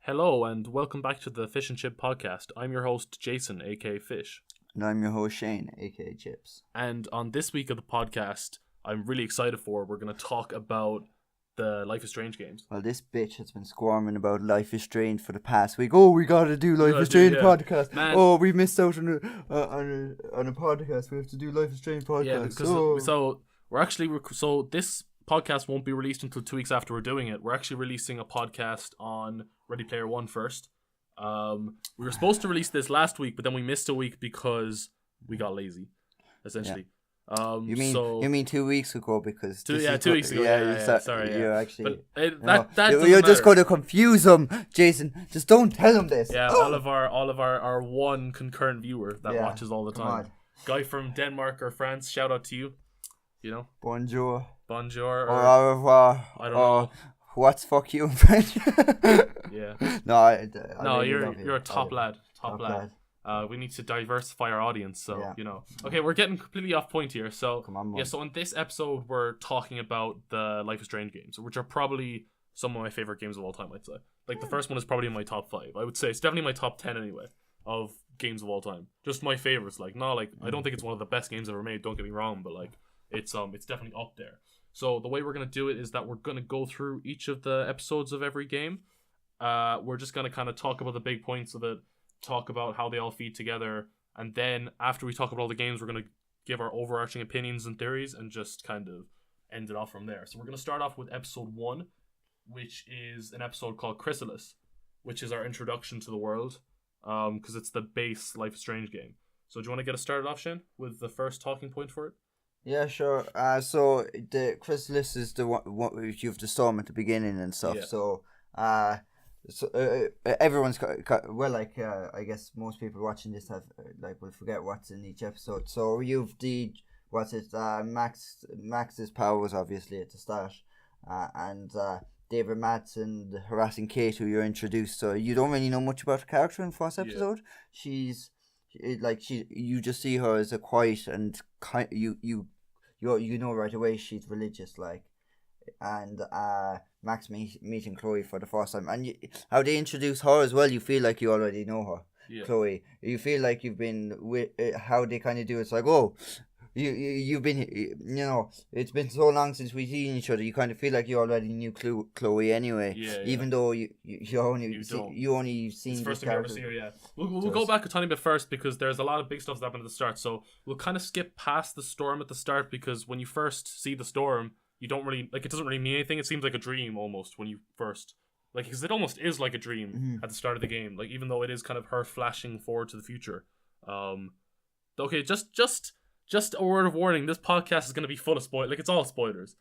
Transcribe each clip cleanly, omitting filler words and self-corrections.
Hello and welcome back to the Fish and Chip podcast. I'm your host Jason, aka Fish. And I'm your host Shane, aka Chips. And on this week of the podcast, I'm really excited we're going to talk about the Life is Strange games. Well, this bitch has been squirming about Life is Strange for the past week. Oh, we gotta do Life is Strange podcast. Man. Oh, we missed out on a podcast. We have to do Life is Strange podcast. Yeah, because so this podcast won't be released until 2 weeks after we're doing it. We're actually releasing a podcast on Ready Player One first. We were supposed to release this last week, but then we missed a week because we got lazy, essentially. Yeah. You mean 2 weeks ago? Because 2 weeks ago. Yeah, sorry. You're actually. You're just going to confuse them, Jason. Just don't tell them this. Yeah, all of our one concurrent viewer that watches all the time. Guy from Denmark or France. Shout out to you. You know. Bonjour. Or au revoir. I don't know. What's fuck you in French? Yeah. No, you're a top lad. Top lad. We need to diversify our audience, so you know. Okay, we're getting completely off point here. So come on, so in this episode, we're talking about the Life is Strange games, which are probably some of my favorite games of all time. I'd say, like the first one is probably in my top 5. I would say it's definitely my top 10 anyway of games of all time. Just my favorites. I don't think it's one of the best games ever made. Don't get me wrong, but it's definitely up there. So the way we're going to do it is that we're going to go through each of the episodes of every game. We're just going to kind of talk about the big points of it, talk about how they all feed together, and then after we talk about all the games, we're going to give our overarching opinions and theories and just kind of end it off from there. So we're going to start off with episode 1, which is an episode called Chrysalis, which is our introduction to the world, because it's the base Life is Strange game. So do you want to get us started off, Shane, with the first talking point for it? Yeah, sure. So the Chrysalis is the one you have the storm at the beginning and stuff. Yeah. So, everyone's I guess most people watching this have will forget what's in each episode. So you've Max's powers obviously at the start, and David Madsen harassing Kate, who you're introduced. So you don't really know much about the character in the first episode. Yeah. You just see her as a quiet and you know right away she's religious, and Max meeting Chloe for the first time, and how they introduce her as well. You feel like you already know her, yeah. Chloe. You feel like you've been with how they kind of do it. It's like, oh, you've been, it's been so long since we've seen each other. You kind of feel like you already knew Chloe anyway. Yeah. Even though you only seen it's the first time you ever see her. Yeah. We'll go back a tiny bit first because there's a lot of big stuff that happened at the start. So we'll kind of skip past the storm at the start because when you first see the storm, you don't really it doesn't really mean anything. It seems like a dream almost when you first because it almost is like a dream at the start of the game. Even though it is kind of her flashing forward to the future. Okay, just a word of warning, this podcast is going to be full of spoilers. It's all spoilers.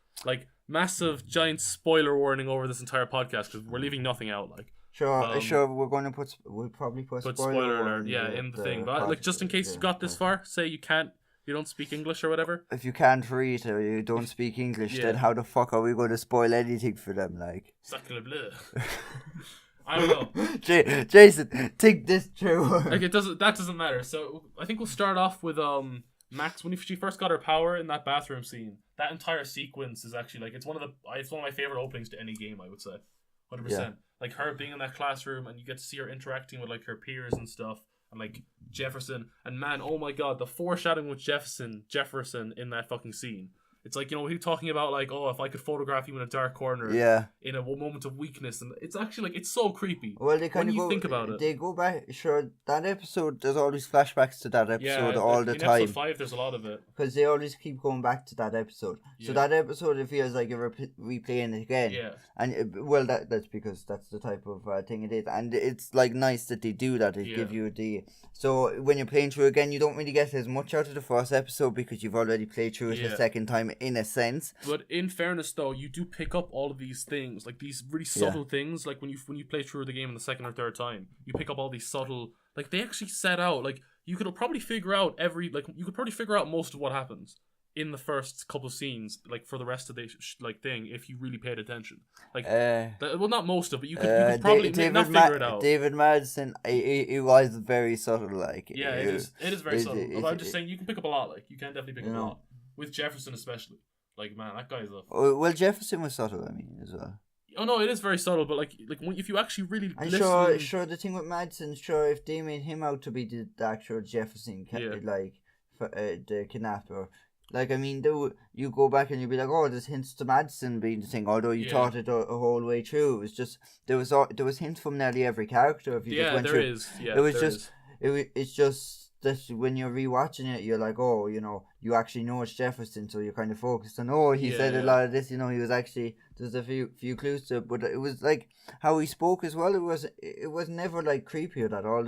Massive, giant spoiler warning over this entire podcast because we're leaving nothing out. Sure, we'll probably put spoiler alert, in the thing. But just in case you got this far, say you don't speak English or whatever. If you can't read or you don't speak English, then how the fuck are we going to spoil anything for them, Sacre bleu. I don't know. Jason, think this through. That doesn't matter. So I think we'll start off with Max, when she first got her power in that bathroom scene, that entire sequence is actually it's one of my favorite openings to any game, I would say, 100%. Yeah. Her being in that classroom and you get to see her interacting with her peers and stuff, and Jefferson, and man, oh my god, the foreshadowing with Jefferson in that fucking scene. It's he talking about if I could photograph you in a dark corner, in a moment of weakness, and it's actually it's so creepy. Well, they think about it. They go back. Sure, that episode. There's always flashbacks to that episode all the time. Episode 5, there's a lot of it because they always keep going back to that episode. Yeah. So that episode, it feels like you're replaying it again. Yeah. And that's because that's the type of thing it is, and it's nice that they do that. They give you so when you're playing through again, you don't really get as much out of the first episode because you've already played through it the second time. In a sense, but in fairness, though, you do pick up all of these things, these really subtle things. When you play through the game in the second or third time, you pick up all these subtle. They actually set out. You could probably figure out most of what happens in the first couple of scenes. For the rest of the thing, if you really paid attention. Not most of it. You could probably not figure it out. David Madsen, it was very subtle. It is very subtle. I'm just saying you can pick up a lot. You can definitely pick up a lot. With Jefferson especially. Man, that guy's well, Jefferson was subtle, as well. Oh no, it is very subtle, but like if you actually really And listen... sure, the thing with Madsen, sure, if they made him out to be the actual Jefferson, the kidnapper, like, I mean, you go back and you'd be like, oh, there's hints to Madsen being the thing, although you thought it a whole way through. It was just, there was hints from nearly every character if you just went through. It's just that when you're rewatching it, you're like, oh, you actually know it's Jefferson, so you're kind of focused on, oh, he said a lot of this, he was actually, there's a few clues to it, but it was like how he spoke as well. It was never like creepy at all.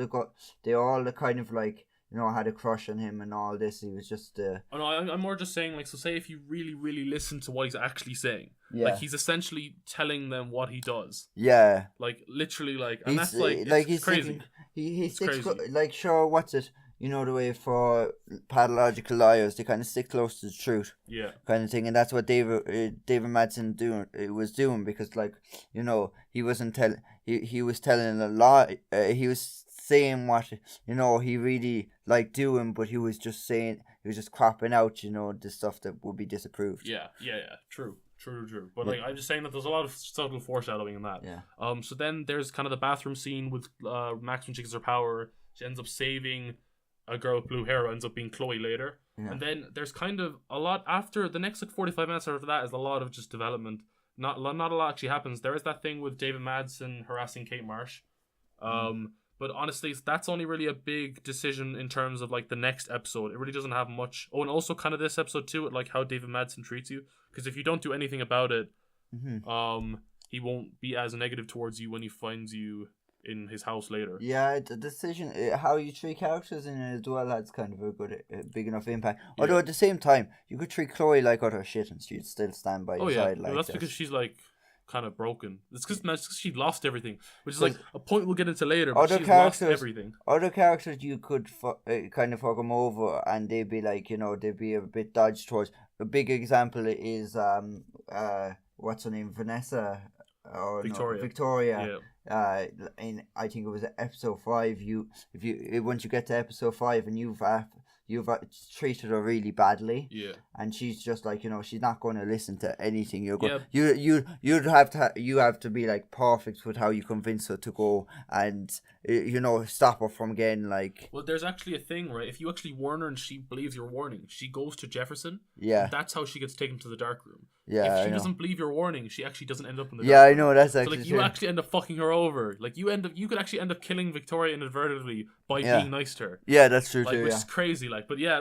They all kind of like, had a crush on him and all this. He was just. Oh no, I'm more just saying, like, so say if you really, really listen to what he's actually saying, yeah. Like he's essentially telling them what he does. Yeah. Like literally, like, and he's, that's like, like it's crazy. He sticks like, sure, what's it? The way for pathological liars, they kind of stick close to the truth, kind of thing, and that's what David Madsen was doing, because, like, he wasn't he was telling a lie. He was saying what he really liked doing, but he was just cropping out the stuff that would be disapproved. Yeah, true. But like, I'm just saying that there's a lot of subtle foreshadowing in that. Yeah. So then there's kind of the bathroom scene with Max when she gets her power. She ends up saving a girl with blue hair, who ends up being Chloe later. Yeah. And then there's kind of a lot after the next 45 minutes after that is a lot of just development. Not a lot actually happens. There is that thing with David Madsen harassing Kate Marsh. But honestly, that's only really a big decision in terms of like the next episode. It really doesn't have much. Oh, and also kind of this episode too, like how David Madsen treats you. Because if you don't do anything about it, he won't be as negative towards you when he finds you in his house later. Yeah, the decision, how you treat characters in it as well, that's kind of a big enough impact. Although at the same time, you could treat Chloe like utter shit and she'd still stand by your side. Like, that's because she's like kind of broken. It's because she lost everything, which is like a point we'll get into later. But she's lost everything. Other characters you could kind of fuck them over, and they'd be like, they'd be a bit dodged towards. A big example is what's her name, Vanessa or Victoria. In I think it was episode 5. Once you get to episode 5 and you've treated her really badly, and she's just like, she's not going to listen to anything you're going. You have to be like perfect with how you convince her to go, and stop her from getting like. Well, there's actually a thing, right? If you actually warn her and she believes your warning, she goes to Jefferson. Yeah, that's how she gets taken to the dark room. Yeah, if she doesn't believe your warning, she actually doesn't end up in the dark room. I know, that's actually so, like, you actually end up fucking her over. Like, you could actually end up killing Victoria inadvertently by being nice to her. Yeah, that's true too. Which is crazy. Like, but yeah,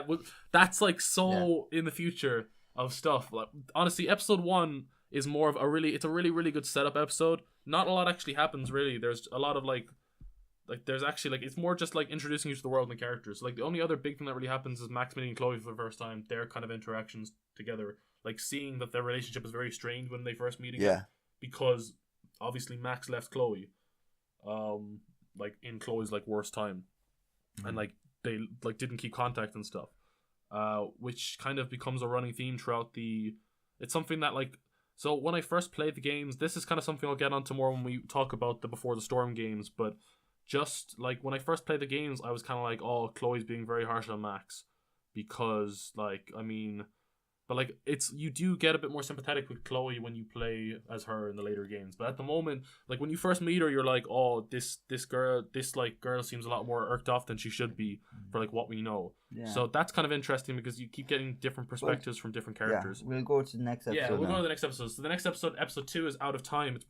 that's like so in the future of stuff. Like, honestly, episode 1 is more of it's a really, really good setup episode. Not a lot actually happens really. There's a lot of like there's actually it's more just like introducing you to the world and the characters. So, like, the only other big thing that really happens is Max meeting Chloe for the first time. Their kind of interactions together, like seeing that their relationship is very strained when they first meet again. Yeah. Because obviously Max left Chloe, like in Chloe's like worst time, and like they like didn't keep contact and stuff, which kind of becomes a running theme throughout it's something that like. So when I first played the games, this is kind of something I'll get onto more when we talk about the Before the Storm games, but just like when I first played the games, I was kind of like, oh, Chloe's being very harsh on Max, because like, I mean, but like you do get a bit more sympathetic with Chloe when you play as her in the later games. But at the moment, like when you first meet her, you're like, oh, this girl seems a lot more irked off than she should be for like what we know. Yeah. So that's kind of interesting because you keep getting different perspectives from different characters. Yeah, we'll go to the next episode. Yeah, we'll go to the next episode. So the next episode 2 is Out of Time. It's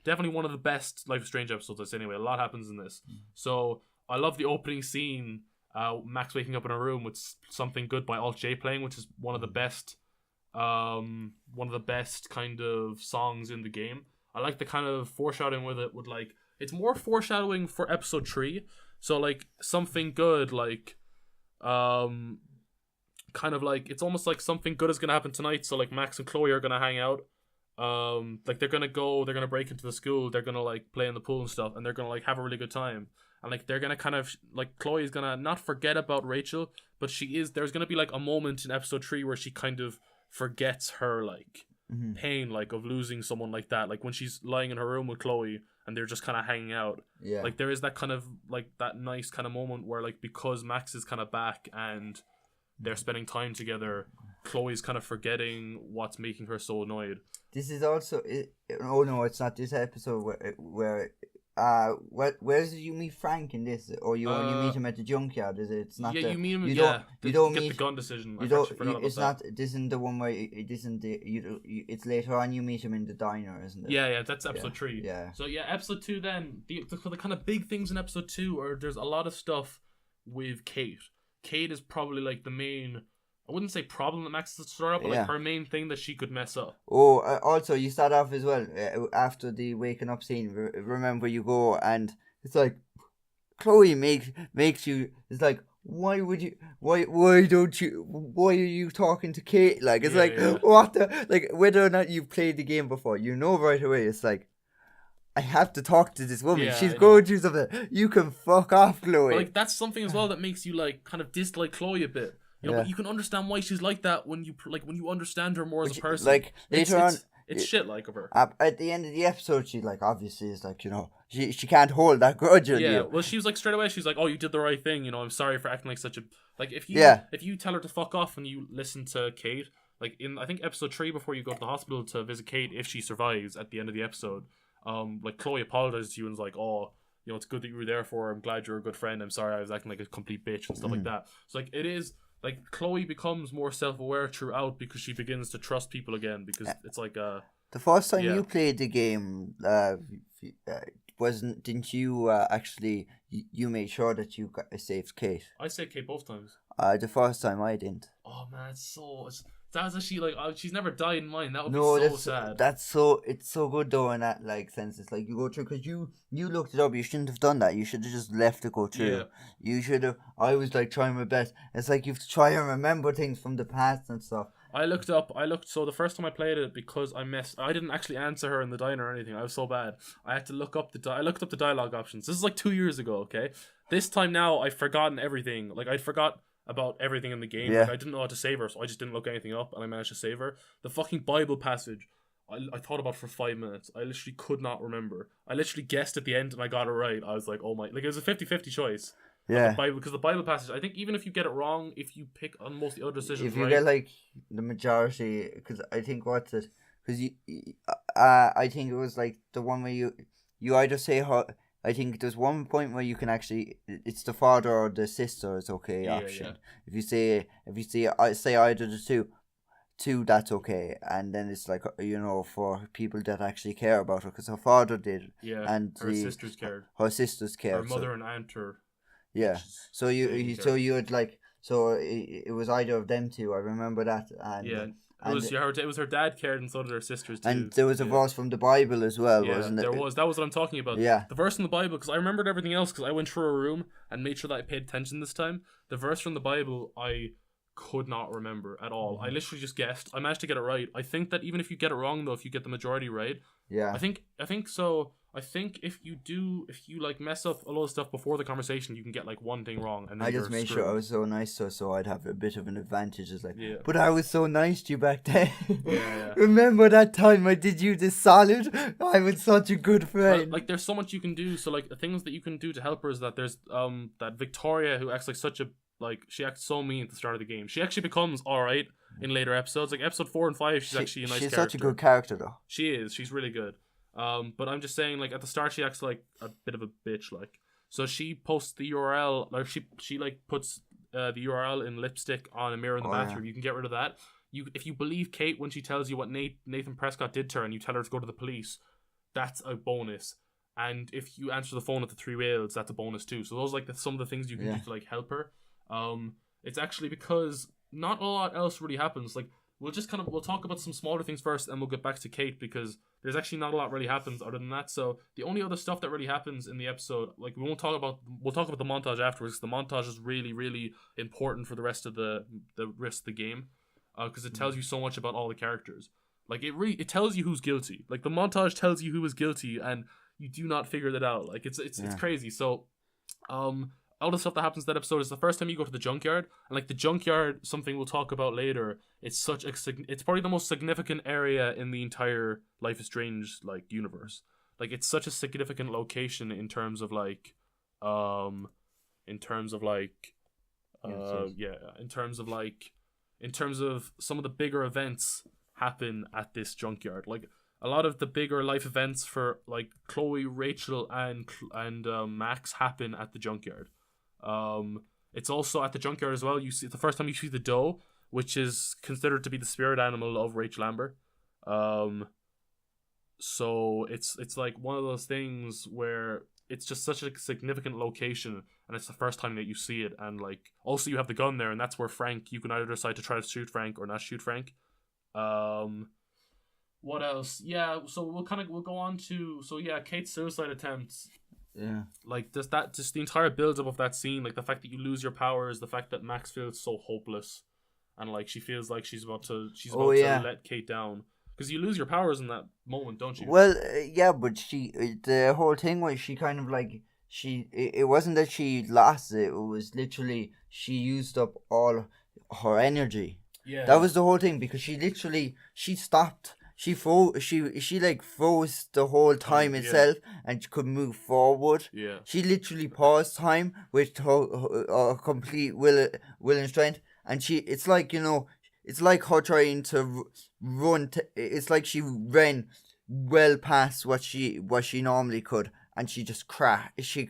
definitely one of the best Life is Strange episodes I've seen anyway. A lot happens in this. So I love the opening scene. Max waking up in a room with Something Good by Alt J playing, which is one of the best kind of songs in the game. I like the kind of foreshadowing with it. Like, it's more foreshadowing for episode 3. So like Something Good, like kind of like it's almost like something good is gonna happen tonight. So like Max and Chloe are gonna hang out. Like they're gonna break into the school. They're gonna like play in the pool and stuff, and they're gonna like have a really good time. And like they're gonna kind of like Chloe's gonna not forget about Rachel, but there's gonna be like a moment in episode 3 where she kind of forgets her like pain like of losing someone like that. Like when she's lying in her room with Chloe and they're just kind of hanging out. Yeah. Like there is that kind of like that nice kind of moment where like because Max is kind of back and they're spending time together, Chloe's kind of forgetting what's making her so annoyed. This is also oh no, it's not this episode where where did you meet Frank in this, or you only meet him at the junkyard? Is it? It's not. Yeah, you meet him. You don't meet the gun decision. You don't. It's not. This isn't the one where it isn't the. It's later on. You meet him in the diner, isn't it? Yeah, that's episode 3. Yeah. So yeah, episode 2. Then the kind of big things in episode 2 are there's a lot of stuff with Kate. Kate is probably like the main. I wouldn't say problem that Max has to start up, but like her main thing that she could mess up. Oh, also you start off as well after the waking up scene. Remember, you go and it's like Chloe makes you. It's like, why would you? Why don't you? Why are you talking to Kate? Like it's what the, like, whether or not you've played the game before, you know right away. It's like, I have to talk to this woman. She's going through something. You can fuck off, Chloe. But, like, that's something as well that makes you like kind of dislike Chloe a bit. You know, but you can understand why she's like that when you understand her more as a person. Like later on, it's shit like of her. At the end of the episode, she like obviously is like, you know, she can't hold that grudge on you. Yeah, well, she was like straight away. She's like, "Oh, you did the right thing. You know, I'm sorry for acting like such a like." If you tell her to fuck off and you listen to Kate, like in I think episode 3, before you go to the hospital to visit Kate, if she survives at the end of the episode, like Chloe apologizes to you and is like, "Oh, you know, it's good that you were there for her. I'm glad you're a good friend. I'm sorry I was acting like a complete bitch and stuff like that." So like it is. Like, Chloe becomes more self-aware throughout because she begins to trust people again, because it's like the first time you played the game, didn't you actually you made sure that you saved Kate? I saved Kate both times. The first time I didn't. Oh man, that's actually like she's never died in mine. That would be so sad. It's so good though in that like sense. It's like you go through, because you looked it up. You shouldn't have done that. You should have just left it go through. Yeah. You should have. I was like trying my best. It's like you have to try and remember things from the past and stuff. I looked. So the first time I played it, because I didn't actually answer her in the diner or anything. I was so bad. I had to look up I looked up the dialogue options. This is like 2 years ago. Okay. This time now I've forgotten everything. Like I forgot about everything in the game. Yeah. Like, I didn't know how to save her, so I just didn't look anything up, and I managed to save her. The fucking Bible passage, I thought about for 5 minutes. I literally could not remember. I literally guessed at the end and I got it right. I was like, oh my, like it was a 50-50 choice. Yeah. Because the Bible passage, I think even if you get it wrong, if you pick on most of the other decisions, if you get like the majority, because I think I think it was like the one where you either say how. I think there's one point where you can actually, it's the father or the sister is okay option. Yeah. If you say either the two, that's okay. And then it's like, you know, for people that actually care about her, because her father did. Yeah. And her sisters cared. Her sisters cared. Her mother and aunt are. Yeah. So you would like, so it was either of them two. I remember that. And yeah. It was her dad cared, and so did her sisters too. And there was a verse from the Bible as well, wasn't it? There was. That was what I'm talking about. Yeah. The verse from the Bible, because I remembered everything else, because I went through a room and made sure that I paid attention this time. The verse from the Bible, I could not remember at all. Mm-hmm. I literally just guessed. I managed to get it right. I think that even if you get it wrong, though, if you get the majority right, I think so. I think if you like mess up a lot of stuff before the conversation, you can get like one thing wrong, and then I just made sure I was so nice, so I'd have a bit of an advantage. It's like, but I was so nice to you back then. Yeah. Remember that time I did you this solid? I was such a good friend. Well, like, there's so much you can do. So like the things that you can do to help her is that there's that Victoria, who acts like such a, like, she acts so mean at the start of the game. She actually becomes alright in later episodes. Like episode 4 and 5, she's actually a nice character. She's such a good character though. She is. She's really good. But I'm just saying, like, at the start she acts like a bit of a bitch, like. So she posts the URL, like she like puts the URL in lipstick on a mirror in the bathroom. Yeah. You can get rid of that. If you believe Kate when she tells you what Nathan Prescott did to her, and you tell her to go to the police, that's a bonus. And if you answer the phone at the 3 Wales, that's a bonus too. So those are like some of the things you can do to like help her. It's actually because not a lot else really happens. Like, we'll talk about some smaller things first, and we'll get back to Kate, because there's actually not a lot really happens other than that. So the only other stuff that really happens in the episode, like, we'll talk about the montage afterwards. The montage is really, really important for the rest of the game, because it tells you so much about all the characters. Like, it tells you who's guilty. Like, the montage tells you who is guilty, and you do not figure that out. Like, it's crazy. So, all the stuff that happens in that episode is the first time you go to the junkyard, and like the junkyard, something we'll talk about later, it's probably the most significant area in the entire Life is Strange like universe. Like, it's such a significant location in terms of like in terms of some of the bigger events happen at this junkyard. Like a lot of the bigger life events for like Chloe, Rachel, and Max happen at the junkyard. It's also at the junkyard as well. You see the first time you see the doe, which is considered to be the spirit animal of Rachel Amber. So it's like one of those things where it's just such a significant location, and it's the first time that you see it. And like also you have the gun there, and that's where Frank, you can either decide to try to shoot Frank or not shoot Frank. What else? Yeah, so we'll go on to Kate's suicide attempts. Yeah. Like just the entire build up of that scene, like the fact that you lose your powers, the fact that Max feels so hopeless, and like she feels like she's about to let Kate down. Because you lose your powers in that moment, don't you? Well, yeah, but the whole thing was she kind of like, it wasn't that she lost it, it was literally she used up all her energy. Yeah. That was the whole thing, because she stopped. She like froze the whole time itself, and she could move forward. Yeah. She literally paused time with her complete will and strength, and it's like, it's like her trying to run. It's like she ran well past what she normally could, and she just crashed. She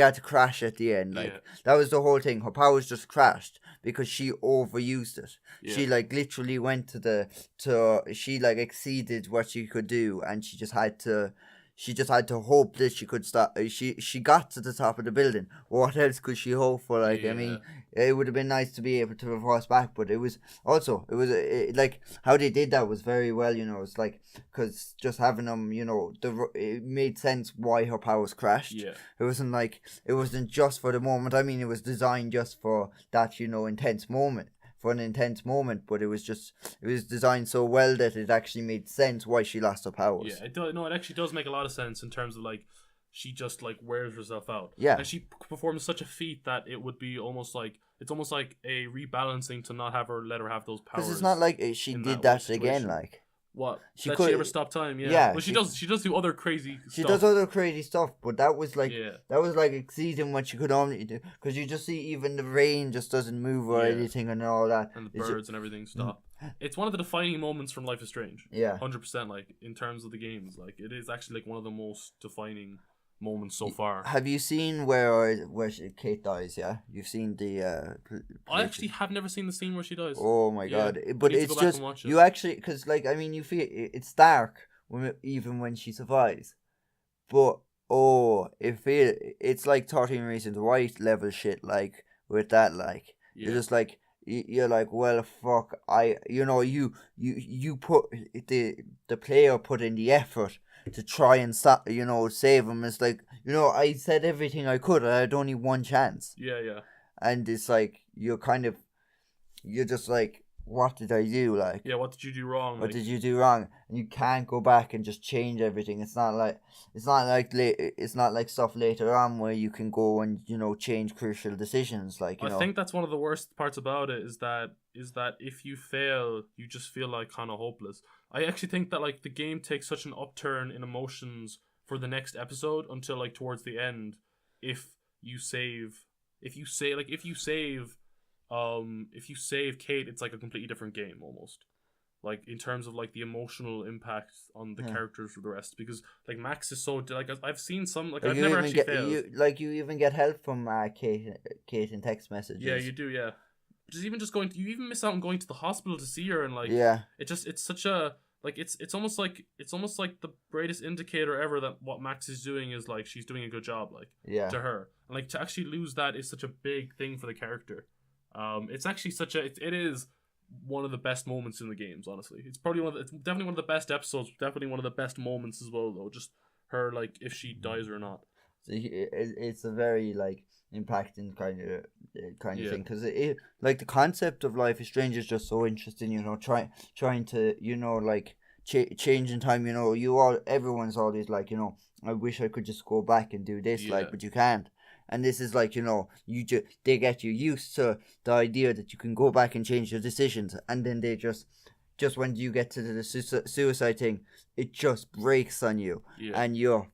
had to crash at the end. Like that was the whole thing. Her powers just crashed because she overused it. Yeah. She like literally went she like exceeded what she could do, and she just had to hope that she could stop. She got to the top of the building. What else could she hope for? Like, I mean, it would have been nice to be able to reverse back, but it was like how they did that was very well. It's like, because just having them, it made sense why her powers crashed. Yeah. It wasn't just for the moment. I mean, it was designed just for that, intense moment. For an intense moment, but it was designed so well that it actually made sense why she lost her powers. Yeah, it actually does make a lot of sense in terms of like she just like wears herself out. Yeah, and she performs such a feat that it would be almost like a rebalancing to not let her have those powers. Because it's not like she did that again, like. What? She ever stop time? Yeah. Well, she does do other crazy stuff. She does other crazy stuff, but that was like exceeding what she could only do. Because you just see even the rain just doesn't move or anything and all that. And the birds and everything stop. It's one of the defining moments from Life is Strange. Yeah. 100%, like, in terms of the games. Like, it is actually like one of the most defining moments so far. Have you seen where Kate dies? Yeah, you've seen the. I actually have never seen the scene where she dies. Oh my god! But it's just you actually, because like, I mean, you feel it's dark even when she survives, but it's like 13 Reasons Why level shit. Like with that, like you're just like you're like, well, fuck, you put the player put in the effort to try and stop, save him. It's like, I said everything I could. I had only one chance. Yeah. And it's like, you're just like, what did I do? Like, yeah, what did you do wrong? What did you do wrong? And you can't go back and just change everything. It's not like stuff later on where you can go and change crucial decisions. Like, I think that's one of the worst parts about it is that if you fail, you just feel like kind of hopeless. I actually think that like the game takes such an upturn in emotions for the next episode until like towards the end. If you save Kate, it's like a completely different game almost. Like in terms of like the emotional impact on the characters for the rest, because like Max is so like I've seen some like I've never actually failed. You even get help from Kate in text messages. Yeah, you do. Yeah. You even miss out on going to the hospital to see her, and like it's such a like it's almost like the greatest indicator ever that what Max is doing is like she's doing a good job, like to her, and like to actually lose that is such a big thing for the character. It's actually it is one of the best moments in the games, honestly. It's definitely one of the best episodes, definitely one of the best moments as well though, just her like if she dies or not. So it's a very like impacting kind of thing, because it like the concept of Life is Strange is just so interesting, trying to like change in time, everyone's always like, I wish I could just go back and do this, like, but you can't. And this is like, they get you used to the idea that you can go back and change your decisions, and then they just when you get to the suicide thing, it just breaks on you, and you're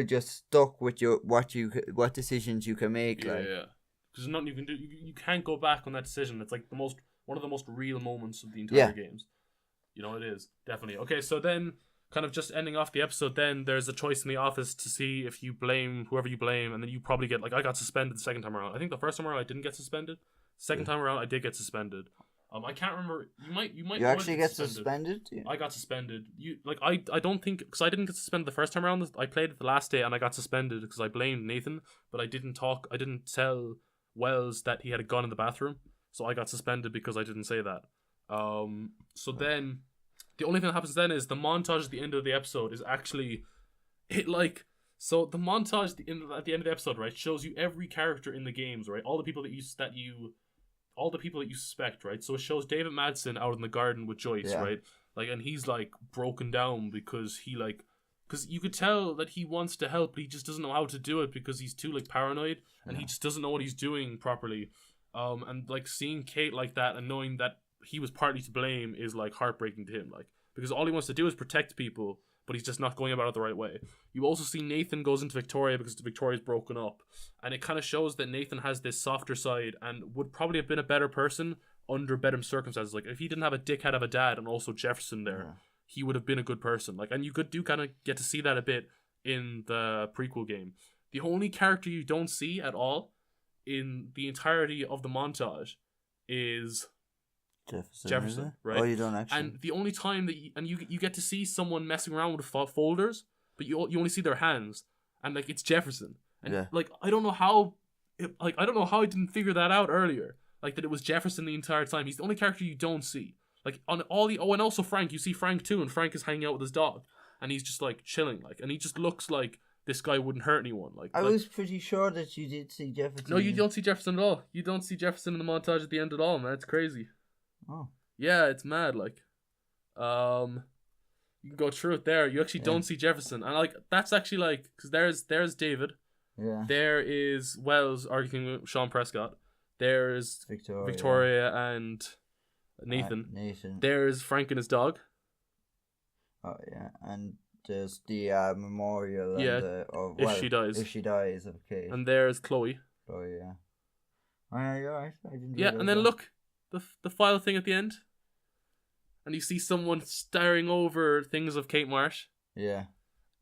just stuck with what decisions you can make. because there's nothing you can do. You can't go back on that decision. It's like one of the most real moments of the entire games. You know, it is definitely okay. So then, kind of just ending off the episode, then there's a choice in the office to see if you blame whoever you blame, and then you probably get, like, I got suspended the second time around. I think the first time around I didn't get suspended. Second time around I did get suspended. I can't remember. You might. You actually get suspended. Yeah. I got suspended. I don't think, because I didn't get suspended the first time around. I played it the last day and I got suspended because I blamed Nathan, but I didn't tell Wells that he had a gun in the bathroom, so I got suspended because I didn't say that. So then, the only thing that happens then is the montage at the end of the episode is actually, so the montage at the end of the episode, right, shows you every character in the games, right, all the people that you suspect, right? So it shows David Madsen out in the garden with Joyce, right? Like, and he's like broken down because because you could tell that he wants to help, but he just doesn't know how to do it because he's too like paranoid and he just doesn't know what he's doing properly. And like seeing Kate like that and knowing that he was partly to blame is like heartbreaking to him, like, because all he wants to do is protect people, but he's just not going about it the right way. You also see Nathan goes into Victoria because Victoria's broken up, and it kind of shows that Nathan has this softer side and would probably have been a better person under better circumstances. Like, if he didn't have a dickhead of a dad and also Jefferson there, he would have been a good person. Like, and you do kind of get to see that a bit in the prequel game. The only character you don't see at all in the entirety of the montage is Jefferson, right? Oh, you don't actually. And the only time that you get to see someone messing around with folders, but you only see their hands, and like it's Jefferson, and like I don't know how I didn't figure that out earlier, like that it was Jefferson the entire time. He's the only character you don't see, like on all the and also Frank. You see Frank too, and Frank is hanging out with his dog, and he's just like chilling, like, and he just looks like this guy wouldn't hurt anyone. Like, I was pretty sure that you did see Jefferson. No, you don't see Jefferson at all. You don't see Jefferson in the montage at the end at all, man. It's crazy. Oh. Yeah, it's mad. Like, you can go through it there. You actually don't see Jefferson, and like that's actually like, because there's David. Yeah. There is Wells arguing with Sean Prescott. There's Victoria and Nathan. There's Frank and his dog. Oh yeah, and there's the memorial. Yeah. If she dies, okay. And there's Chloe. Oh yeah. Oh yeah, you're right. I didn't. Yeah, and then look. The file thing at the end, and you see someone staring over things of Kate Marsh. Yeah.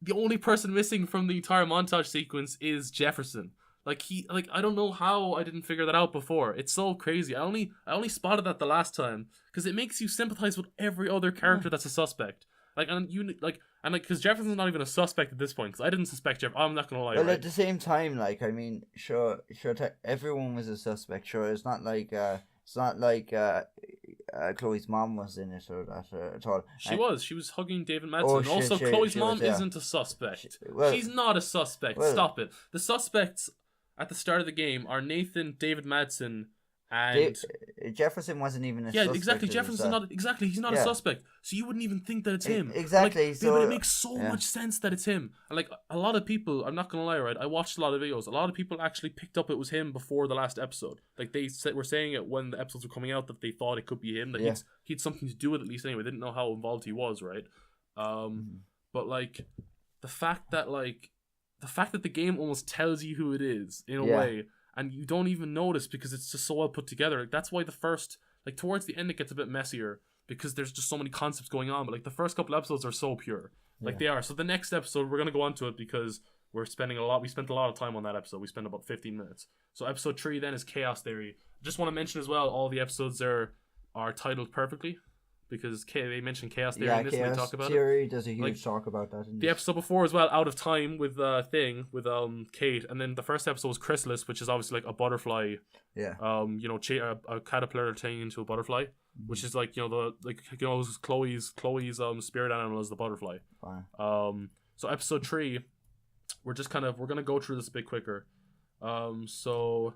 The only person missing from the entire montage sequence is Jefferson. Like I don't know how I didn't figure that out before. It's so crazy. I only spotted that the last time because it makes you sympathize with every other character that's a suspect. Because Jefferson's not even a suspect at this point. Because I didn't suspect Jeff. I'm not gonna lie. Well, at the same time, like, I mean, sure, everyone was a suspect. Sure, it's not like Chloe's mom was in it or that at all. She was hugging David Madsen. Chloe's mom isn't a suspect. She's not a suspect. Stop it. The suspects at the start of the game are Nathan, David Madsen, and Jefferson wasn't even a suspect. Yeah, exactly. Jefferson's not exactly. He's not a suspect. So you wouldn't even think that it's him. Exactly. Like, but it makes so much sense that it's him. And like a lot of people, I'm not gonna lie, right? I watched a lot of videos. A lot of people actually picked up it was him before the last episode. Like they were saying it when the episodes were coming out that they thought it could be him. That he had something to do with it at least anyway. They didn't know how involved he was, right? But like the fact that the game almost tells you who it is in a way. And you don't even notice because it's just so well put together. Like, that's why towards the end it gets a bit messier because there's just so many concepts going on. But like the first couple episodes are so pure, like they are. So the next episode we're gonna go on to it because we spent a lot of time on that episode. We spent about 15 minutes. So episode 3 then is Chaos Theory. Just want to mention as well, all the episodes there are titled perfectly. Because they mentioned Chaos Theory in this and they talk about Theory does a huge talk about that. The episode before as well, Out of Time with Kate, and then the first episode was Chrysalis, which is obviously like a butterfly. Yeah. A caterpillar turning into a butterfly, which is like Chloe's spirit animal is the butterfly. Fine. So episode 3, we're gonna go through this a bit quicker. So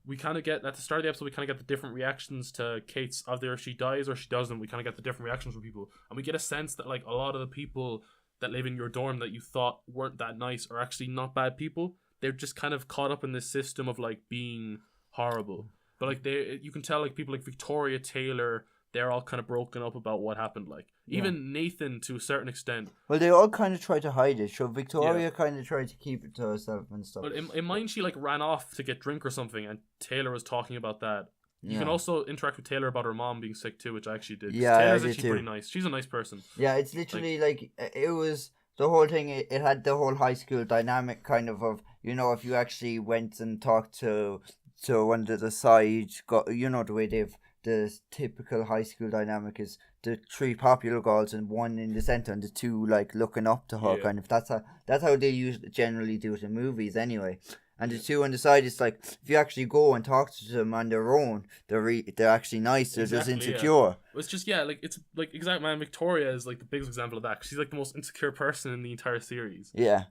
we kind of get, at the start of the episode, we kind of get the different reactions to Kate's, either she dies or she doesn't. We kind of get the different reactions from people. And we get a sense that, like, a lot of the people that live in your dorm that you thought weren't that nice are actually not bad people. They're just kind of caught up in this system of, like, being horrible. But, like, you can tell, like, people like Victoria, Taylor, they're all kind of broken up about what happened. Like even Nathan, to a certain extent. Well, they all kind of try to hide it. So Victoria kind of tried to keep it to herself and stuff. But in mine, she like ran off to get drink or something, and Taylor was talking about that. You can also interact with Taylor about her mom being sick too, which I actually did. Yeah, Taylor's actually pretty nice. She's a nice person. Yeah, it's literally like it was the whole thing. It had the whole high school dynamic kind of if you actually went and talked to one of the side, the way the typical high school dynamic is the 3 popular girls and 1 in the center and the 2 like looking up to her kind of. That's how they generally do it in movies anyway. And the 2 on the side, it's like if you actually go and talk to them on their own, they're actually nice. They're just insecure. It's just it's like exactly, man. Victoria is like the biggest example of that. She's like the most insecure person in the entire series. Yeah,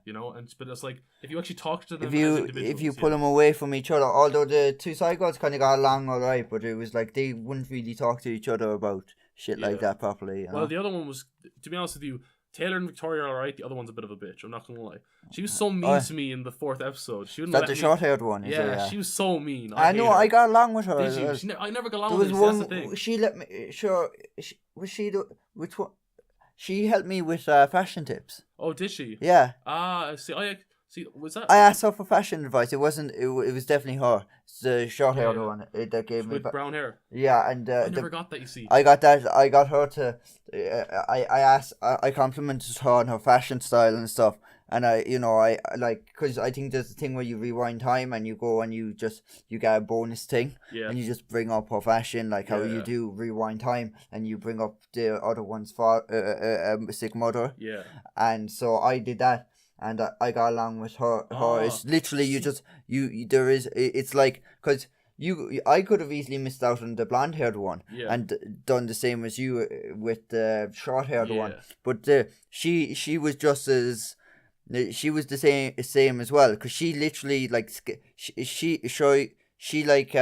but it's like if you actually talk to them, if you pull them away from each other, although the 2 side girls kind of got along all right, but it was like they wouldn't really talk to each other about shit like that properly. Well, the other one was, to be honest with you, Taylor and Victoria are alright. The other one's a bit of a bitch. I'm not gonna lie. She was so mean to me in the 4th episode. She wouldn't the short-haired one? Yeah, she was so mean. I know. I got along with her. Did you? I never got along with her. That's the thing. She let me. Sure. Which one? She helped me with fashion tips. Oh, did she? Yeah. See, was that? I asked her for fashion advice. It wasn't. It was definitely her. It's the short-haired one that gave me brown hair. Yeah, and I never got that. You see, I got that. I got her to. I complimented her on her fashion style and stuff, and I like, because I think there's a thing where you rewind time and you go and you get a bonus thing, and you just bring up her fashion, like how you do rewind time, and you bring up the other one's sick mother. Yeah, and so I did that. And I got along with her. It's literally it's like, because I could have easily missed out on the blonde haired one and done the same as you with the short haired one. But she was just as, she was the same as well, because she literally like she like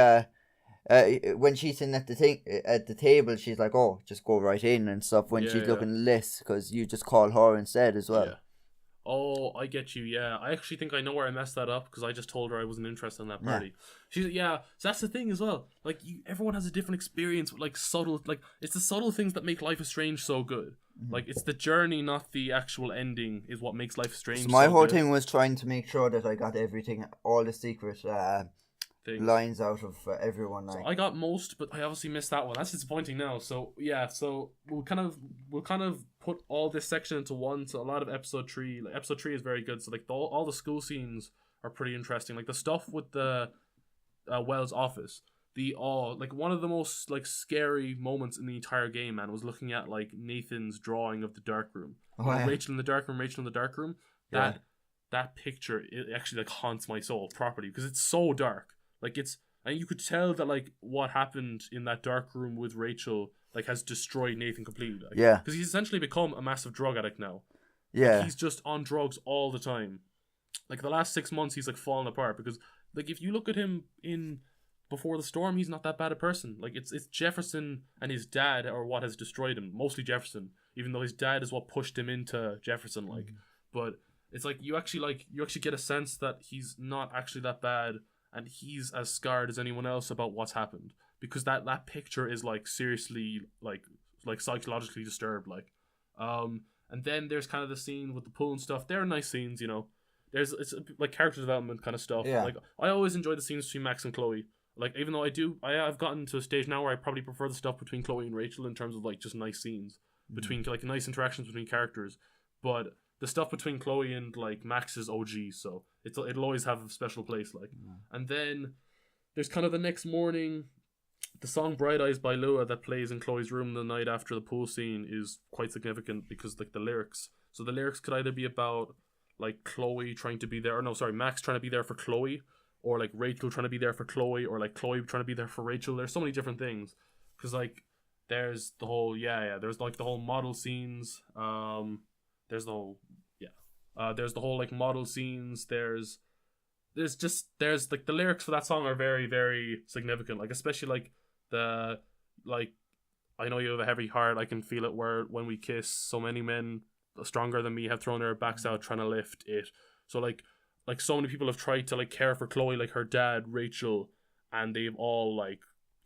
when she's in at the table, she's like, oh, just go right in and stuff when she's looking at the list, because you just call her instead as well. Oh, I get you. Yeah, I actually think I know where I messed that up, because I just told her I wasn't interested in that party. So that's the thing as well. Like, everyone has a different experience with like subtle, like it's the subtle things that make Life is Strange so good. Mm-hmm. Like, it's the journey, not the actual ending, is what makes Life is Strange. So my whole thing was trying to make sure that I got everything, all the secret lines out of everyone. Like, so I got most, but I obviously missed that one. That's disappointing now. So so we'll kind of put all this section into one. So a lot of episode 3, like episode 3 is very good. So like all the school scenes are pretty interesting. Like the stuff with the Wells office, like one of the most like scary moments in the entire game, man, was looking at like Nathan's drawing of the dark room. Rachel in the dark room. That picture, it actually like haunts my soul properly, because it's so dark. Like, and you could tell that like what happened in that dark room with Rachel like has destroyed Nathan completely. Like, because he's essentially become a massive drug addict now. Yeah, like, he's just on drugs all the time. Like the last 6 months, he's like fallen apart, because like if you look at him in Before the Storm, he's not that bad a person. Like it's Jefferson and his dad are what has destroyed him. Mostly Jefferson, even though his dad is what pushed him into Jefferson. Like, but it's like you actually get a sense that he's not actually that bad. And he's as scarred as anyone else about what's happened, because that picture is like seriously like psychologically disturbed. Like, and then there's kind of the scene with the pool and stuff. They're nice scenes, it's like character development kind of stuff. Yeah. Like I always enjoy the scenes between Max and Chloe. Like, even though I've gotten to a stage now where I probably prefer the stuff between Chloe and Rachel in terms of like just nice scenes between like nice interactions between characters, but the stuff between Chloe and like Max is OG, so it'll always have a special place. Like, and then there's kind of the next morning, the song "Bright Eyes" by Lua that plays in Chloe's room the night after the pool scene is quite significant, because like the lyrics. So the lyrics could either be about like Chloe trying to be there, Max trying to be there for Chloe, or like Rachel trying to be there for Chloe, or like Chloe trying to be there for Rachel. There's so many different things, because like there's the whole there's like the whole model scenes. There's the whole like model scenes. There's like the lyrics for that song are very, very significant. Like, especially like the like, I know you have a heavy heart, I can feel it when we kiss. So many men stronger than me have thrown their backs out trying to lift it. So like so many people have tried to like care for Chloe, like her dad, Rachel, and they've all like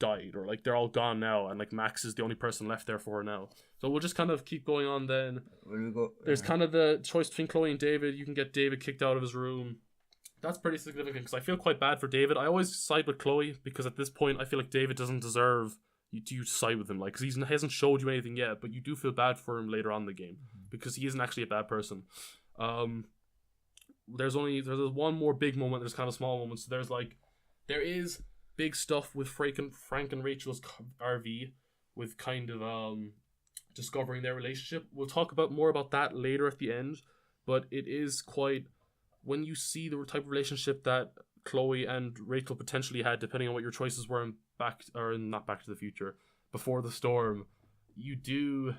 died, or like they're all gone now, and like Max is the only person left there for her now. So we'll just kind of keep going on then. Where we go? There's kind of the choice between Chloe and David. You can get David kicked out of his room. That's pretty significant because I feel quite bad for David. I always side with Chloe because at this point I feel like David doesn't deserve you to side with him, like, because he hasn't showed you anything yet, but you do feel bad for him later on in the game because he isn't actually a bad person. There's one more big moment. There's kind of small moments. There is big stuff with Frank and Rachel's RV with kind of discovering their relationship. We'll talk more about that later at the end, but it is quite, when you see the type of relationship that Chloe and Rachel potentially had, depending on what your choices were in not Back to the Future, Before the Storm, you do